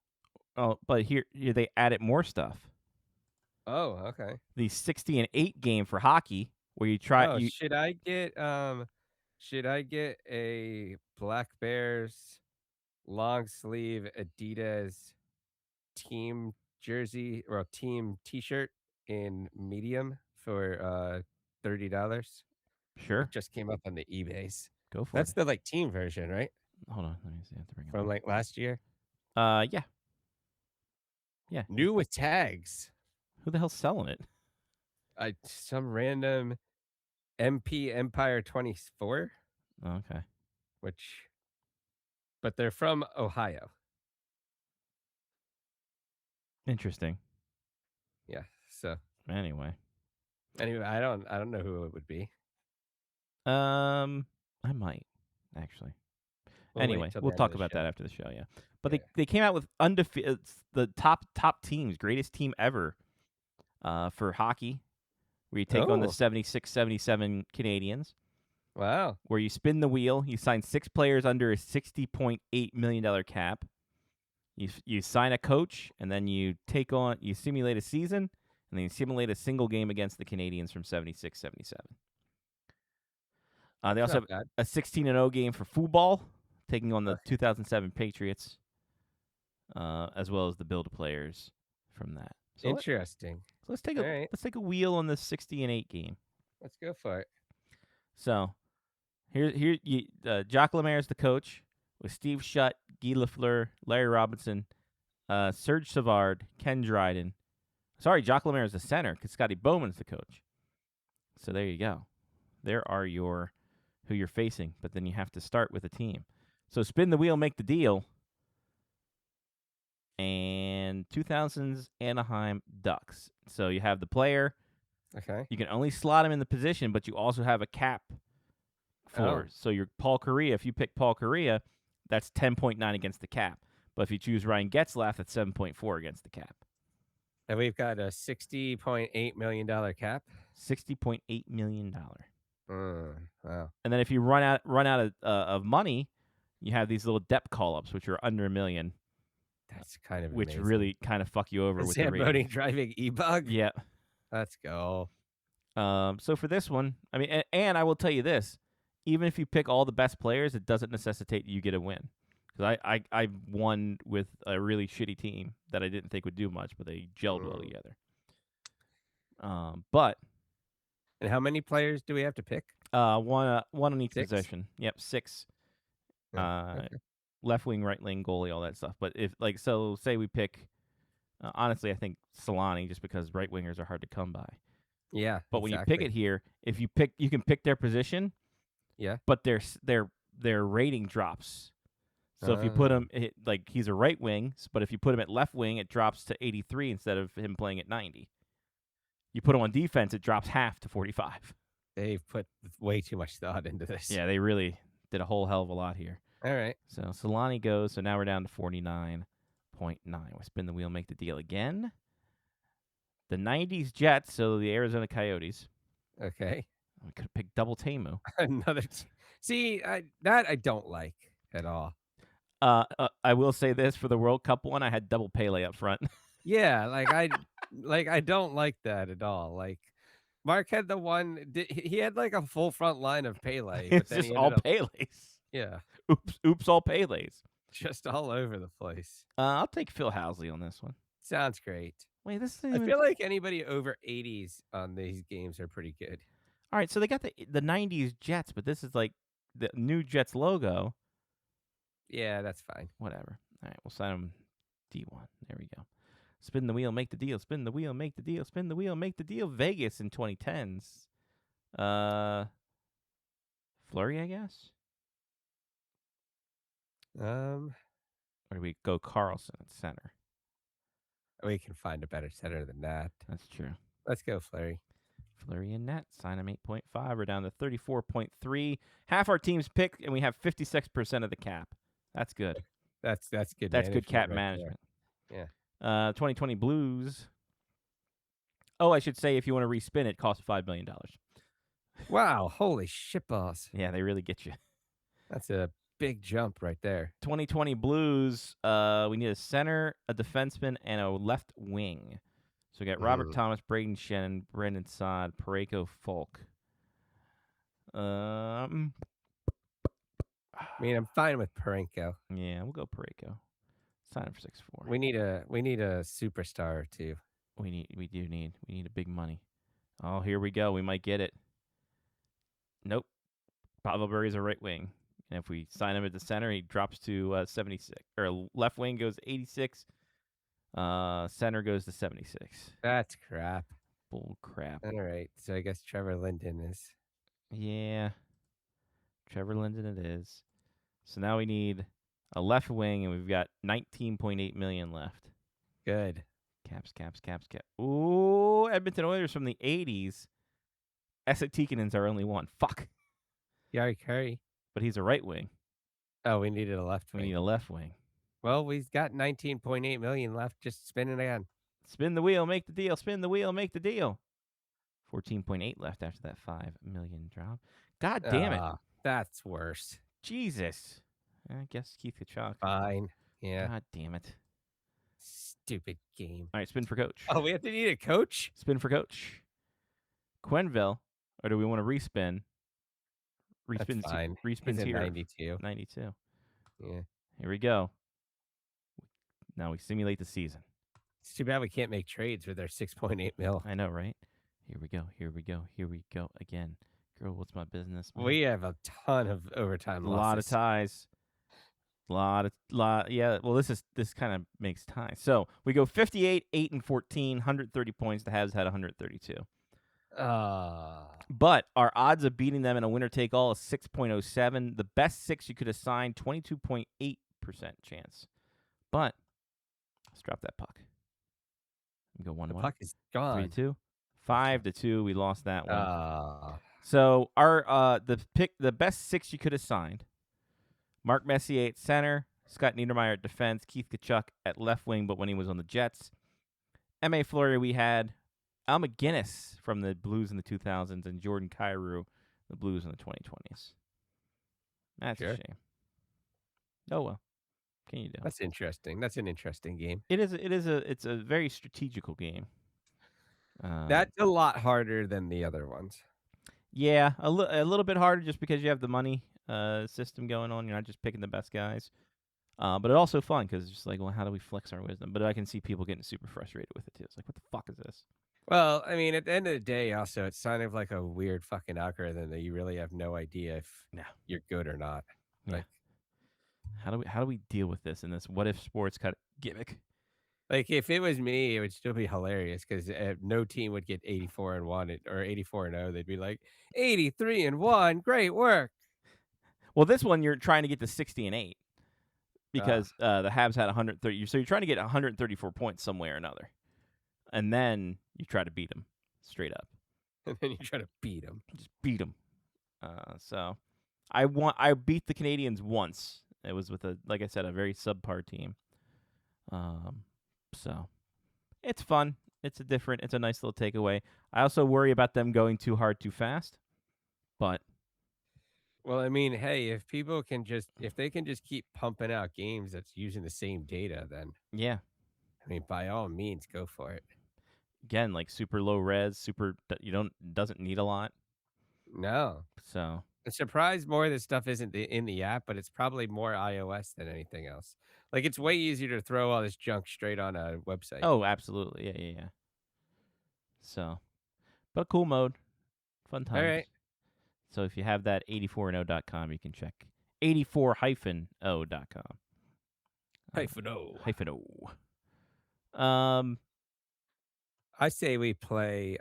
but here they added more stuff. Oh, okay. The 60-8 game for hockey, where you try Oh, you should I get a Black Bears long sleeve Adidas team jersey or a team T-shirt in medium for $30? sure It just came up on the eBays. go for That's it. the like team version, right? Hold on, let me see. I have to bring it From up. like last year. Yeah. Yeah. New with tags. Who the hell's selling it? Some random MP Empire 24, Oh, okay. but they're from Ohio. Interesting. Yeah. So Anyway, anyway, I don't know who it would be. I might actually. We'll wait Anyway, till the we'll end of talk the about show. that after the show. Yeah, but Yeah. they came out with undefeated. The top teams, greatest team ever, for hockey, where you take on the Oh. 76-77 Canadians. Wow. Where you spin the wheel. You sign 6 players under a $60.8 million cap. You sign a coach, and then you simulate a season, and then you simulate a single game against the Canadians from 76-77. They also have Not bad. a 16-0 game for football, taking on the 2007 Patriots, as well as the build players from that. So Interesting. let's take All right. let's take a wheel on the 60-8 game. Let's go for it. So Jacques Lemaire is the coach with Steve Shutt, Guy Lafleur, Larry Robinson, Serge Savard, Ken Dryden. Sorry, Jacques Lemaire is the center because Scotty Bowman's the coach. So there you go. There are who you're facing, but then you have to start with a team. So spin the wheel, make the deal. And 2000's Anaheim Ducks. So you have the player. Okay. You can only slot him in the position, but you also have a cap for. So you're Paul Kariya. If you pick Paul Kariya, that's 10.9 against the cap. But if you choose Ryan Getzlaff, that's 7.4 against the cap. And we've got a $60.8 million cap. $60.8 million. Wow. And then if you run out of money, you have these little depth call-ups, which are under $1 million. That's kind of which amazing. really kind of fuck you over with the Sam rating. Bodie driving e-bug? Yeah. Let's go. So for this one, I mean, and I will tell you this, even if you pick all the best players, it doesn't necessitate you get a win. Because I won with a really shitty team that I didn't think would do much, but they gelled well together. But And how many players do we have to pick? one on each 6? possession. Yep, 6. Okay. Left wing, right wing, goalie, all that stuff. But if so, say we pick. Honestly, I think Solani, just because right wingers are hard to come by. Yeah. But when you pick it here, you can pick their position. Yeah. But their rating drops. So if you put him like he's a right wing, but if you put him at left wing, it drops to 83 instead of him playing at 90. You put him on defense, it drops half to 45. They've put way too much thought into this. Yeah, they really did a whole hell of a lot here. All right. So Solani goes. So now we're down to 49.9. We spin the wheel, make the deal again. The 90s Jets, so the Arizona Coyotes. Okay. We could have picked double Tamu. Another. See, that I don't like at all. I will say this for the World Cup one, I had double Pele up front. Yeah, I don't like that at all. Like Mark had the one. He had like a full front line of Pele. But It's then just all Pele's. Yeah, Oops, all Pele's. just all over the place. I'll take Phil Housley on this one. Sounds great. Wait, this is I feel like anybody over 80s on these games are pretty good. all right. So they got the 90s Jets, but this is like the new Jets logo. Yeah, that's fine. Whatever. All right, we'll sign him D1. There we go. Spin the wheel, make the deal. Spin the wheel, make the deal. Spin the wheel, make the deal. Vegas in 2010s. Fleury, I guess. Or do we go Carlson at center? We can find a better center than that. That's true. Let's go, Flurry. Fleury and net. Sign him 8.5. We're down to 34.3. Half our teams picked, and we have 56% of the cap. That's good. That's good. That's good cap right management. there. 2020 Blues. Oh, I should say if you want to respin it, costs $5 million. Wow, holy shitballs. Yeah, they really get you. That's a big jump right there. 2020 Blues, we need a center, a defenseman, and a left wing. So we got Robert Thomas, Braden Shannon, Brendan Saad, Pareko Folk. I mean, I'm fine with Parenko. Yeah, we'll go Pareko. Sign him for 6.4. We need a superstar or two. We need a big money. Oh, here we go. We might get it. Nope. Pavel Bury's a right wing. And if we sign him at the center, he drops to 76. Or left wing goes 86. Center goes to 76. That's crap. Bull crap. All right. So I guess Trevor Linden is. Yeah. Trevor Linden it is. So now we need a left wing, and we've got $19.8 million left. Good. Caps. Ooh, Edmonton Oilers from the 80s. Esa Tiikkanen's our only one. Fuck. Yari Curry. But he's a right wing. Oh, we needed a left wing. We need a left wing. Well, we've got 19.8 million left. Just spin it again. Spin the wheel, make the deal. Spin the wheel, make the deal. 14.8 left after that $5 million drop. God damn it. That's worse. Jesus. I guess Keith Kachuk. Fine. Yeah. God damn it. Stupid game. All right, spin for coach. Oh, we have to need a coach? Spin for coach. Quenneville, or do we want to respin? That's fine. Respin's He's here. 92. 92. Yeah. Here we go. Now we simulate the season. It's too bad we can't make trades with our 6.8 mil. I know, right? Here we go again. Girl, what's my business? Man? We have a ton of overtime losses. A lot of ties. Yeah, well, this kind of makes ties. So we go 58, 8, and 14, 130 points. The Habs had 132. But our odds of beating them in a winner-take-all is 6.07. The best six you could assign, 22.8% chance. But let's drop that puck. We go 1-1. The puck is gone. 3-2. 5-2. We lost that one. Ah. So our the best six you could have signed: Mark Messier at center, Scott Niedermayer at defense, Keith Kachuk at left wing, but when he was on the Jets, M.A. Fleury we had, Al McGinnis from the Blues in the 2000s, and Jordan Kyrou, the Blues in the 2020s. That's a shame. Oh well, can you do? That's interesting. That's an interesting game. It's a very strategical game. That's a lot harder than the other ones. Yeah, a little bit harder just because you have the money system going on. You're not just picking the best guys. But it's also fun because it's just like, well, how do we flex our wisdom? But I can see people getting super frustrated with it too. It's like, what the fuck is this? Well, I mean, at the end of the day, also, it's kind of like a weird fucking algorithm that you really have no idea if you're good or not. Yeah. Like, how do we deal with this in this what if sports kind of gimmick? Like, if it was me, it would still be hilarious because no team would get 84-1 or 84-0. They'd be like 83-1, great work. Well, this one you're trying to get to 60-8 because the Habs had 130. So you're trying to get 134 points some way or another, and then you try to beat them straight up. And then you try to beat them. Just beat them. So I beat the Canadians once. It was with like I said, a very subpar team. So it's fun. It's a nice little takeaway. I also worry about them going too hard too fast. But well, I mean, hey, if they can just keep pumping out games that's using the same data, then yeah. I mean, by all means, go for it. Again, like super low res, doesn't need a lot. No. So I'm surprised more of this stuff isn't in the app, but it's probably more iOS than anything else. Like, it's way easier to throw all this junk straight on a website. Oh, absolutely. Yeah. So, but cool mode. Fun times. All right. So if you have that 84and0.com, you can check 84-0.com. -O. I say we play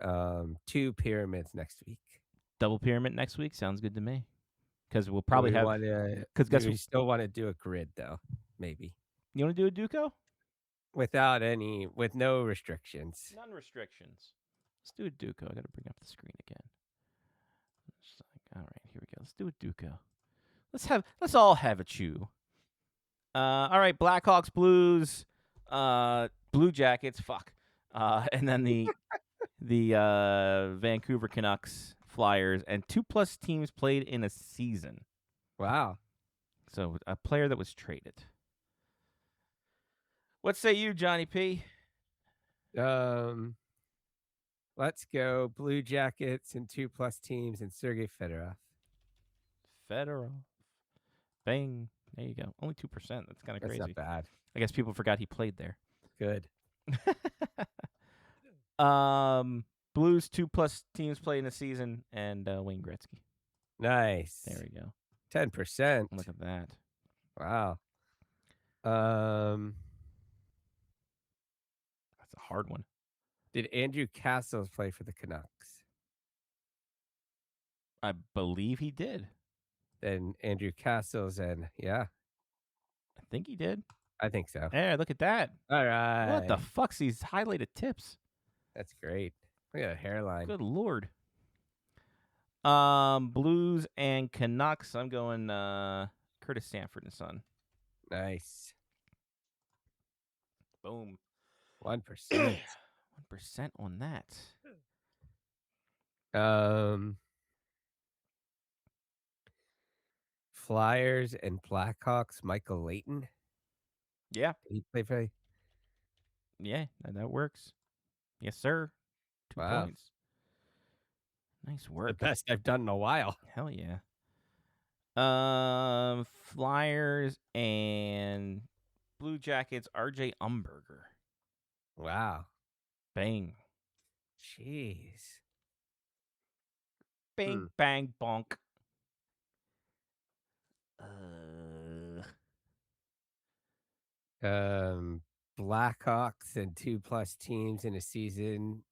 2 pyramids next week. Double pyramid next week sounds good to me. Because we'll probably because we still want to do a grid though. Maybe you want to do a Duco with no restrictions. None restrictions. Let's do a Duco. I got to bring up the screen again. All right, here we go. Let's do a Duco. Let's all have a chew. All right, Blackhawks, Blues, Blue Jackets. Fuck. And then the Vancouver Canucks, Flyers, and 2+ teams played in a season. Wow. So a player that was traded. What say you, Johnny P? Let's go Blue Jackets and 2+ teams and Sergei Fedorov. Fedorov. Bang. There you go. Only 2%. That's kind of That's crazy. not bad. I guess people forgot he played there. Good. Blues 2+ teams played in a season, and Wayne Gretzky. Nice. There we go. 10%. Look at that. Wow. That's a hard one. Did Andrew Castles play for the Canucks? I believe he did. Then Andrew Castles and I think he did. I think so. There, look at that. All right. What the fuck's these highlighted tips? That's great. Look at that hairline. Good lord. Blues and Canucks. I'm going Curtis Sanford and Son. Nice. Boom. 1%. 1% on that. Flyers and Blackhawks, Michael Leighton. Yeah. Did he play for? Yeah, that works. Yes, sir. 2 Wow. points. Nice The work. best I've done in a while. Hell yeah. Flyers and Blue Jackets, RJ Umberger. Wow. Bang. Jeez. Bang, bang, bonk. Blackhawks and 2+ teams in a season.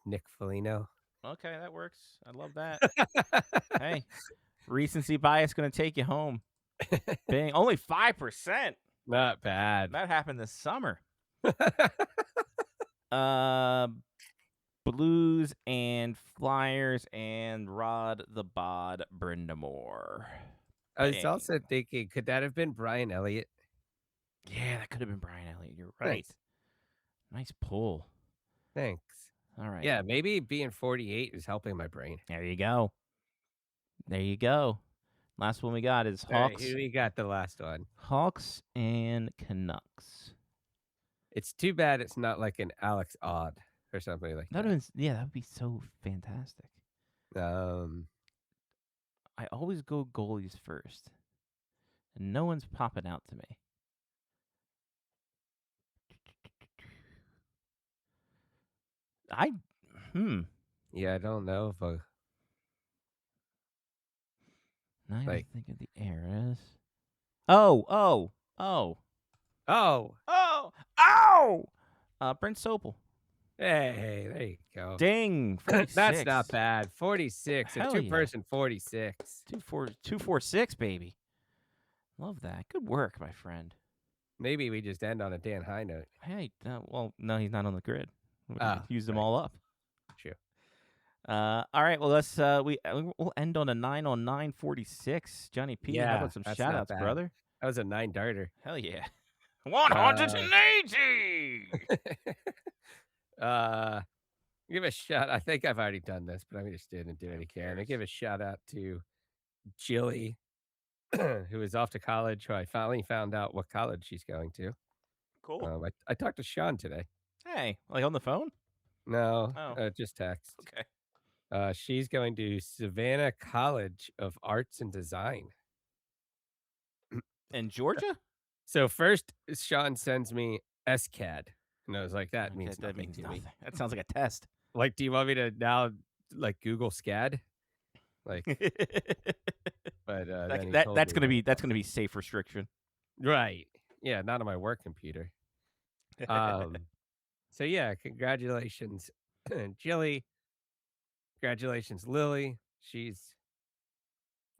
Nick Foligno. Okay, that works. I love that. Hey, recency bias going to take you home. Bang. Only 5%. Not bad. That happened this summer. Blues and Flyers and Rod the Bod Brindamore. I was Bang. also thinking, could that have been Brian Elliott? Yeah, that could have been Brian Elliott. You're right. Thanks. Nice pull. Thanks. All right. Yeah, maybe being 48 is helping my brain. There you go. There you go. Last one we got is All right, Hawks. who we got the last one? Hawks and Canucks. It's too bad it's not like an Alex Odd or something like That that. would that would be so fantastic. I always go goalies first, and no one's popping out to me. Yeah, I don't know if Now I Like- think of the eras. Oh! Brent Sopel. Hey, there you go. Ding. That's 46. not bad. 46. Hell A yeah. two-person 46. 246, baby. Love that. Good work, my friend. Maybe we just end on a Dan high note. Hey, well, no, he's not on the grid. We Oh, used them right. all up. True. All right. Well, let's we'll end on a 9 on 946. Johnny P. How Yeah, about some that's shout not outs, bad. brother? That was a 9-darter. Hell yeah. 180. Give a shout. I think I've already done this, but I'm just didn't do it again. I give a shout out to Jilly, who is off to college, who I finally found out what college she's going to. Cool. I talked to Sean today. Hey, like on the phone? No, Oh. just text. Okay. She's going to Savannah College of Arts and Design. In Georgia? So first, Sean sends me SCAD, and I was like, that means that nothing means to nothing. me. That sounds like a test. Like, do you want me to now like Google SCAD? Like, but then he told that's me gonna be safe restriction. right. Yeah, not on my work computer. So yeah, congratulations, Jilly. Congratulations, Lily. She's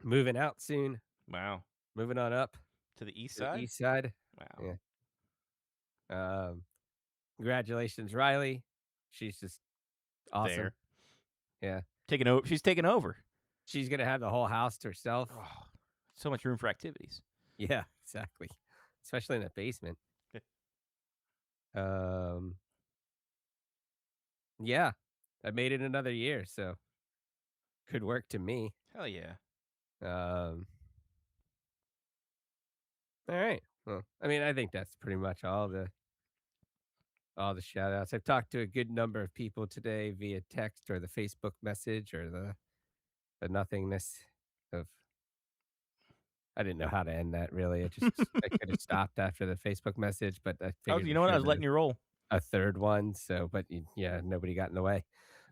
moving out soon. Wow. Moving on up To the east to the side? east side. Wow. Yeah. Congratulations, Riley. She's just Awesome. there. Yeah. Taking over. She's taking over. She's gonna have the whole house to herself. Oh, so much room for activities. Yeah, exactly. Especially in the basement. Um, yeah, I made it another year, so good work to me. Hell yeah. Um, all right. Well, I mean, I think that's pretty much all the shout outs. I've talked to a good number of people today via text or the Facebook message or the nothingness of I didn't know how to end that really. I could have stopped after the Facebook message, but I Oh, figured you we know what? I should was letting you roll. a third one. So, but yeah, nobody got in the way.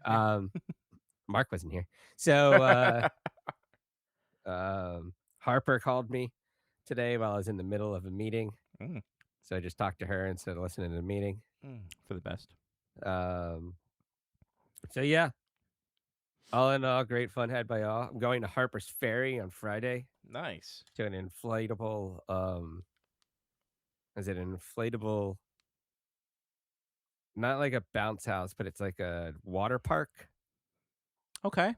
Um, Mark wasn't here. So, Harper called me today while I was in the middle of a meeting. Mm, So I just talked to her instead of listening to the meeting. for the best. Um, so yeah, all in all, great fun had by all. I'm going to Harper's Ferry on Friday Nice. to an inflatable, is it an inflatable, not like a bounce house, but it's like a water park Okay.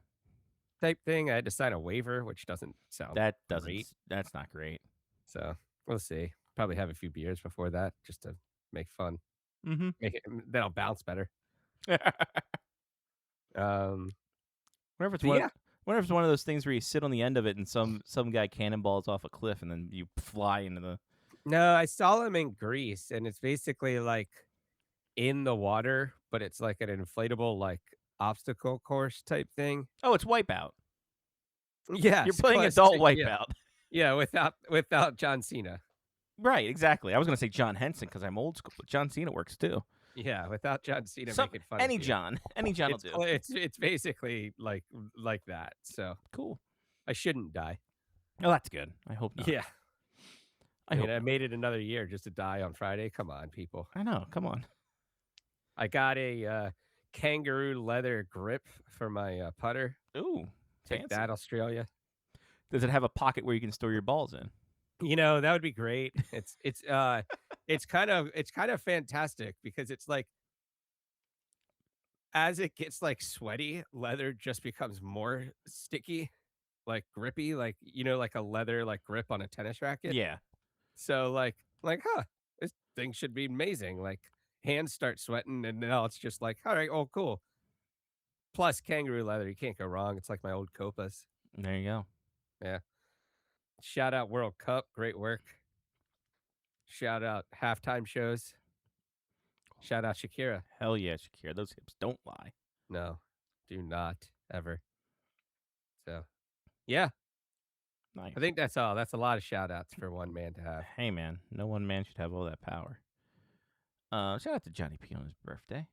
type thing. I had to sign a waiver, which doesn't sound That doesn't. great. That's not great. So we'll see. Probably have a few beers before that just to make fun. Mm-hmm. Make it then I'll bounce better. Um, Whenever it's but one, yeah. whenever it's one of those things where you sit on the end of it and some guy cannonballs off a cliff and then you fly into the. No, I saw him in Greece, and it's basically like in the water, but it's like an inflatable like obstacle course type thing. Oh, it's Wipeout. Yeah, You're playing adult Yeah, Wipeout. yeah, without John Cena. Right, exactly. I was going to say John Henson because I'm old school, but John Cena works too. Yeah, without John Cena Some- making fun any of you. John will do. It's basically like that. So Cool. I shouldn't die. Oh, that's good. I hope not. Yeah, I I hope. mean, I made it another year just to die on Friday. Come on, people. I know. Come on. I got a kangaroo leather grip for my putter. Ooh, Take fancy. that, Australia. Does it have a pocket where you can store your balls in? You know, that would be great. It's kind of fantastic because it's like as it gets like sweaty, leather just becomes more sticky, like grippy, like like a leather like grip on a tennis racket. Yeah. So huh, this thing should be amazing. Like hands start sweating and now it's just like, all right, oh cool. Plus kangaroo leather, you can't go wrong. It's like my old Copas. There you go. Yeah. Shout out World Cup, great work. Shout out halftime shows. Shout out Shakira. Hell yeah, Shakira. Those hips don't lie. No, do not ever. So, yeah, Nice. I think that's all. That's a lot of shout outs for one man to have. Hey, man. No one man should have all that power. Shout out to Johnny P on his birthday.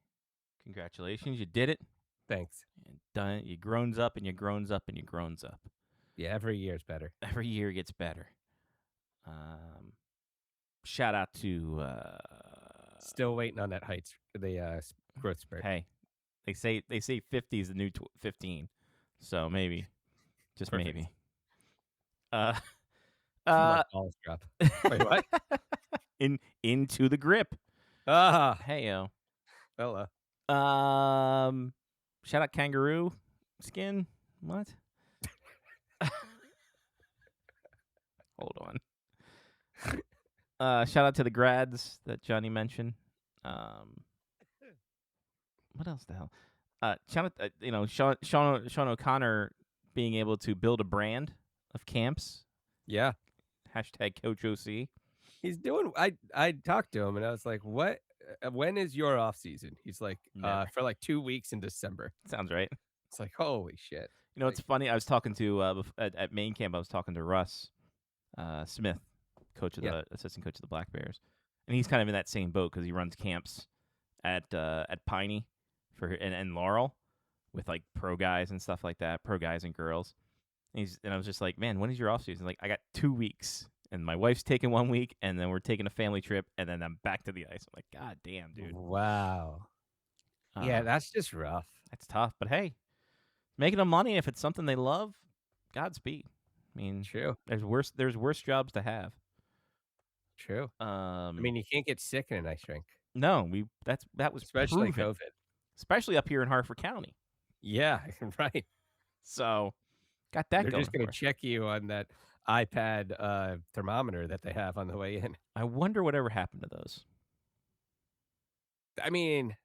Congratulations. You did it. Thanks. You done it. You groans up and you groans up and you groans up. Yeah, every year's better. Every year gets better. Shout out to Still waiting on that growth spurt. hey, they say 50 is the new 15, so maybe, just Perfect. maybe. My balls drop. Wait, what? Into the grip. Ah, Hey yo. hello. Shout out kangaroo skin. What? Hold on. Shout out to the grads that Johnny mentioned. What else the hell? Shout out, Sean O'Connor being able to build a brand of camps. Yeah, Hashtag Coach OC. he's doing. I talked to him and I was like, "What? When is your off season?" He's like, Never. "For like 2 weeks in December." Sounds right. It's like, holy shit. You know, it's funny. I was talking to at main camp. I was talking to Russ Smith, coach of the assistant coach of the Black Bears, and he's kind of in that same boat because he runs camps at Piney and Laurel with like pro guys and stuff like that, pro guys and girls. And I was just like, man, when is your off season? Like, I got 2 weeks, and my wife's taking 1 week, and then we're taking a family trip, and then I'm back to the ice. I'm like, God damn, dude. Wow. Yeah, that's just rough. That's tough. But hey, making them money if it's something they love, Godspeed. I mean, True. there's worse jobs to have. True. I I mean, you can't get sick in an ice rink, no, that was especially proven. COVID. especially up here in Hartford County. Yeah, right. So got that They're going just going for to us. check you on that iPad thermometer that they have on the way in. I wonder whatever happened to those. I mean,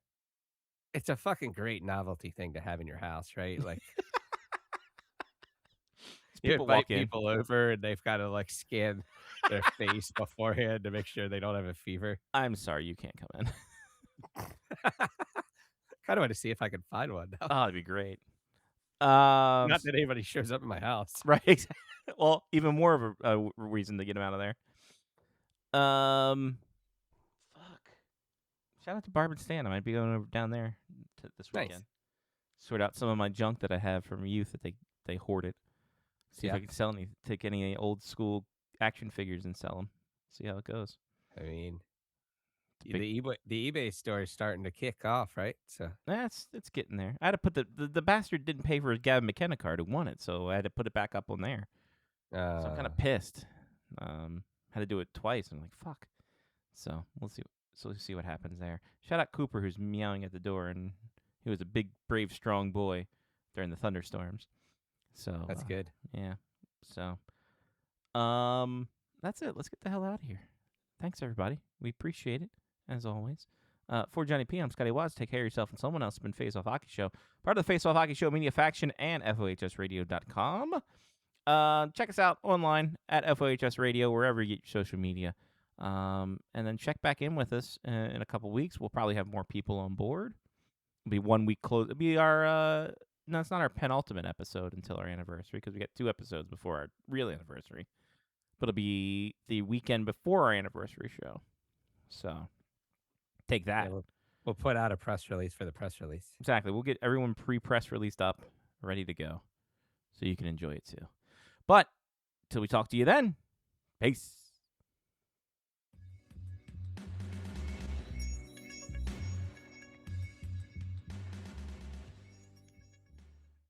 it's a fucking great novelty thing to have in your house, right? Like, you People invite walk in. people over and they've got to like scan their face beforehand to make sure they don't have a fever. I'm sorry, you can't come in. Kind of want to see if I can find one now. Oh, that'd be great. Not that anybody shows up in my house. Right. Well, even more of a reason to get him out of there. Fuck. Shout out to Barb and Stan. I might be going over down there this Nice. weekend. Sort out some of my junk that I have from youth that they hoarded. See if Yeah. I can take any old school action figures and sell them. See how it goes. I mean, Big- the eBay store is starting to kick off, right? So It's getting there. I had to put the bastard didn't pay for his Gavin McKenna card who won it, so I had to put it back up on there. So I'm kind of pissed. Had to do it twice. I'm like, fuck. So we'll see. So we'll see what happens there. Shout out Cooper, who's meowing at the door, and he was a big, brave, strong boy during the thunderstorms. So that's good. Yeah. So, that's it. Let's get the hell out of here. Thanks, everybody. We appreciate it, as always. For Johnny P, I'm Scotty Watts. Take care of yourself and someone else. It's been Face Off Hockey Show. Part of the Face Off Hockey Show media faction and FOHSradio.com. Check us out online at FOHS Radio, wherever you get your social media. And then check back in with us in a couple weeks. We'll probably have more people on board. It'll be 1 week close. It'll be our... No, it's not our penultimate episode until our anniversary because we got 2 episodes before our real anniversary. But it'll be the weekend before our anniversary show. So, take that. Yeah, we'll put out a press release for the press release. Exactly. We'll get everyone pre-press released up, ready to go. So you can enjoy it too. But, till we talk to you then, peace.